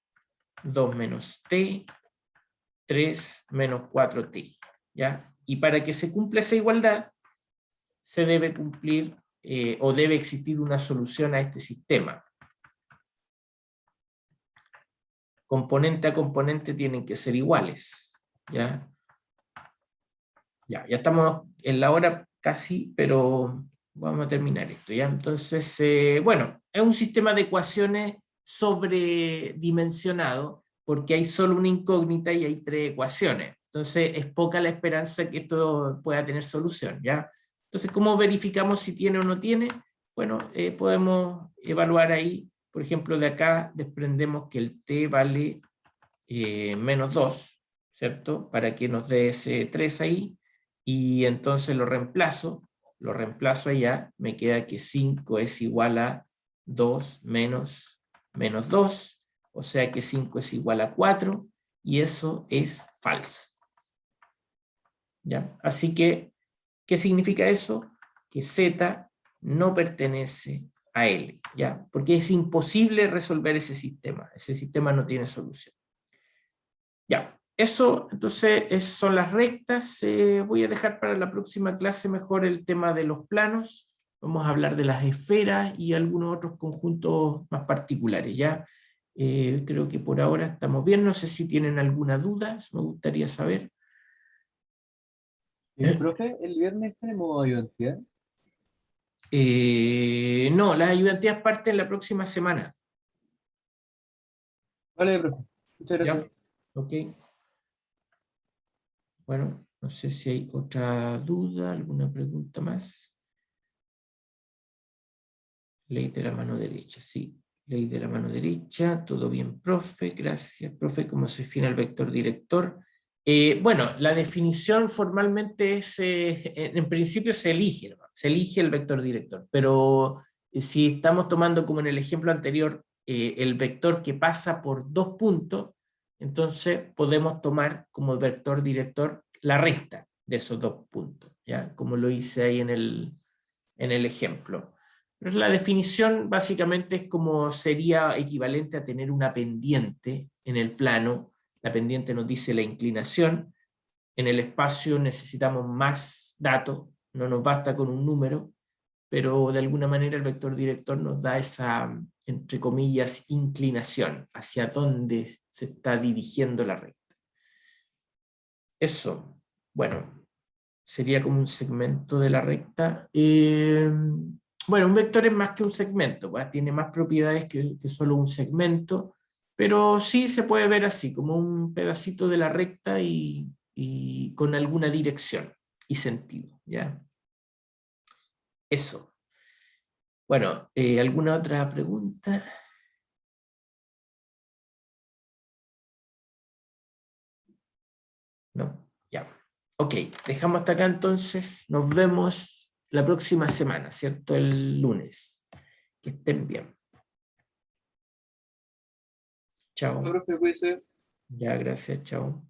2 menos T, 3 menos 4T, ¿ya? Y para que se cumpla esa igualdad, se debe cumplir o debe existir una solución a este sistema. Componente a componente tienen que ser iguales, ¿ya? Ya estamos en la hora casi, pero vamos a terminar esto, ¿ya? Entonces, bueno, es un sistema de ecuaciones sobredimensionado, porque hay solo una incógnita y hay 3 ecuaciones. Entonces, es poca la esperanza que esto pueda tener solución, ¿ya? Entonces, ¿cómo verificamos si tiene o no tiene? Bueno, podemos evaluar ahí, por ejemplo, de acá desprendemos que el t vale menos 2, ¿cierto? Para que nos dé ese 3 ahí, y entonces lo reemplazo allá, me queda que 5 es igual a 2 menos 2, o sea que 5 es igual a 4, y eso es falso. ¿Ya? Así que, ¿qué significa eso? Que Z no pertenece a L, ¿ya? Porque es imposible resolver ese sistema no tiene solución. Ya, eso, entonces, son las rectas. Voy a dejar para la próxima clase mejor el tema de los planos. Vamos a hablar de las esferas y algunos otros conjuntos más particulares, ¿ya? Creo que por ahora estamos bien. No sé si tienen alguna duda, me gustaría saber. Profe, el viernes tenemos ayudantía. No, las ayudantías parten la próxima semana, Vale, profe. Muchas ¿ya? gracias. Ok. Bueno, no sé si hay otra duda, alguna pregunta más. Ley de la mano derecha, sí. Ley de la mano derecha, todo bien, profe, gracias. Profe, ¿cómo se define el vector director? Bueno, la definición formalmente es, en principio se elige, ¿no? Se elige el vector director, pero si estamos tomando como en el ejemplo anterior, el vector que pasa por 2 puntos, entonces podemos tomar como vector director la resta de esos 2 puntos, ¿ya? Como lo hice ahí en el ejemplo. Pero la definición básicamente es como sería equivalente a tener una pendiente en el plano. La pendiente nos dice la inclinación. En el espacio necesitamos más datos, no nos basta con un número, pero de alguna manera el vector director nos da esa, entre comillas, inclinación hacia dónde se está dirigiendo la recta. Eso, bueno, sería como un segmento de la recta. Bueno, un vector es más que un segmento, pues, tiene más propiedades que solo un segmento, pero sí se puede ver así, como un pedacito de la recta y con alguna dirección y sentido, ¿ya? Eso. Bueno, ¿alguna otra pregunta? ¿No? Ya. Ok, dejamos hasta acá entonces. Nos vemos la próxima semana, ¿cierto? El lunes. Que estén bien. Chao. Profe, cuídese. Ya, gracias, chao.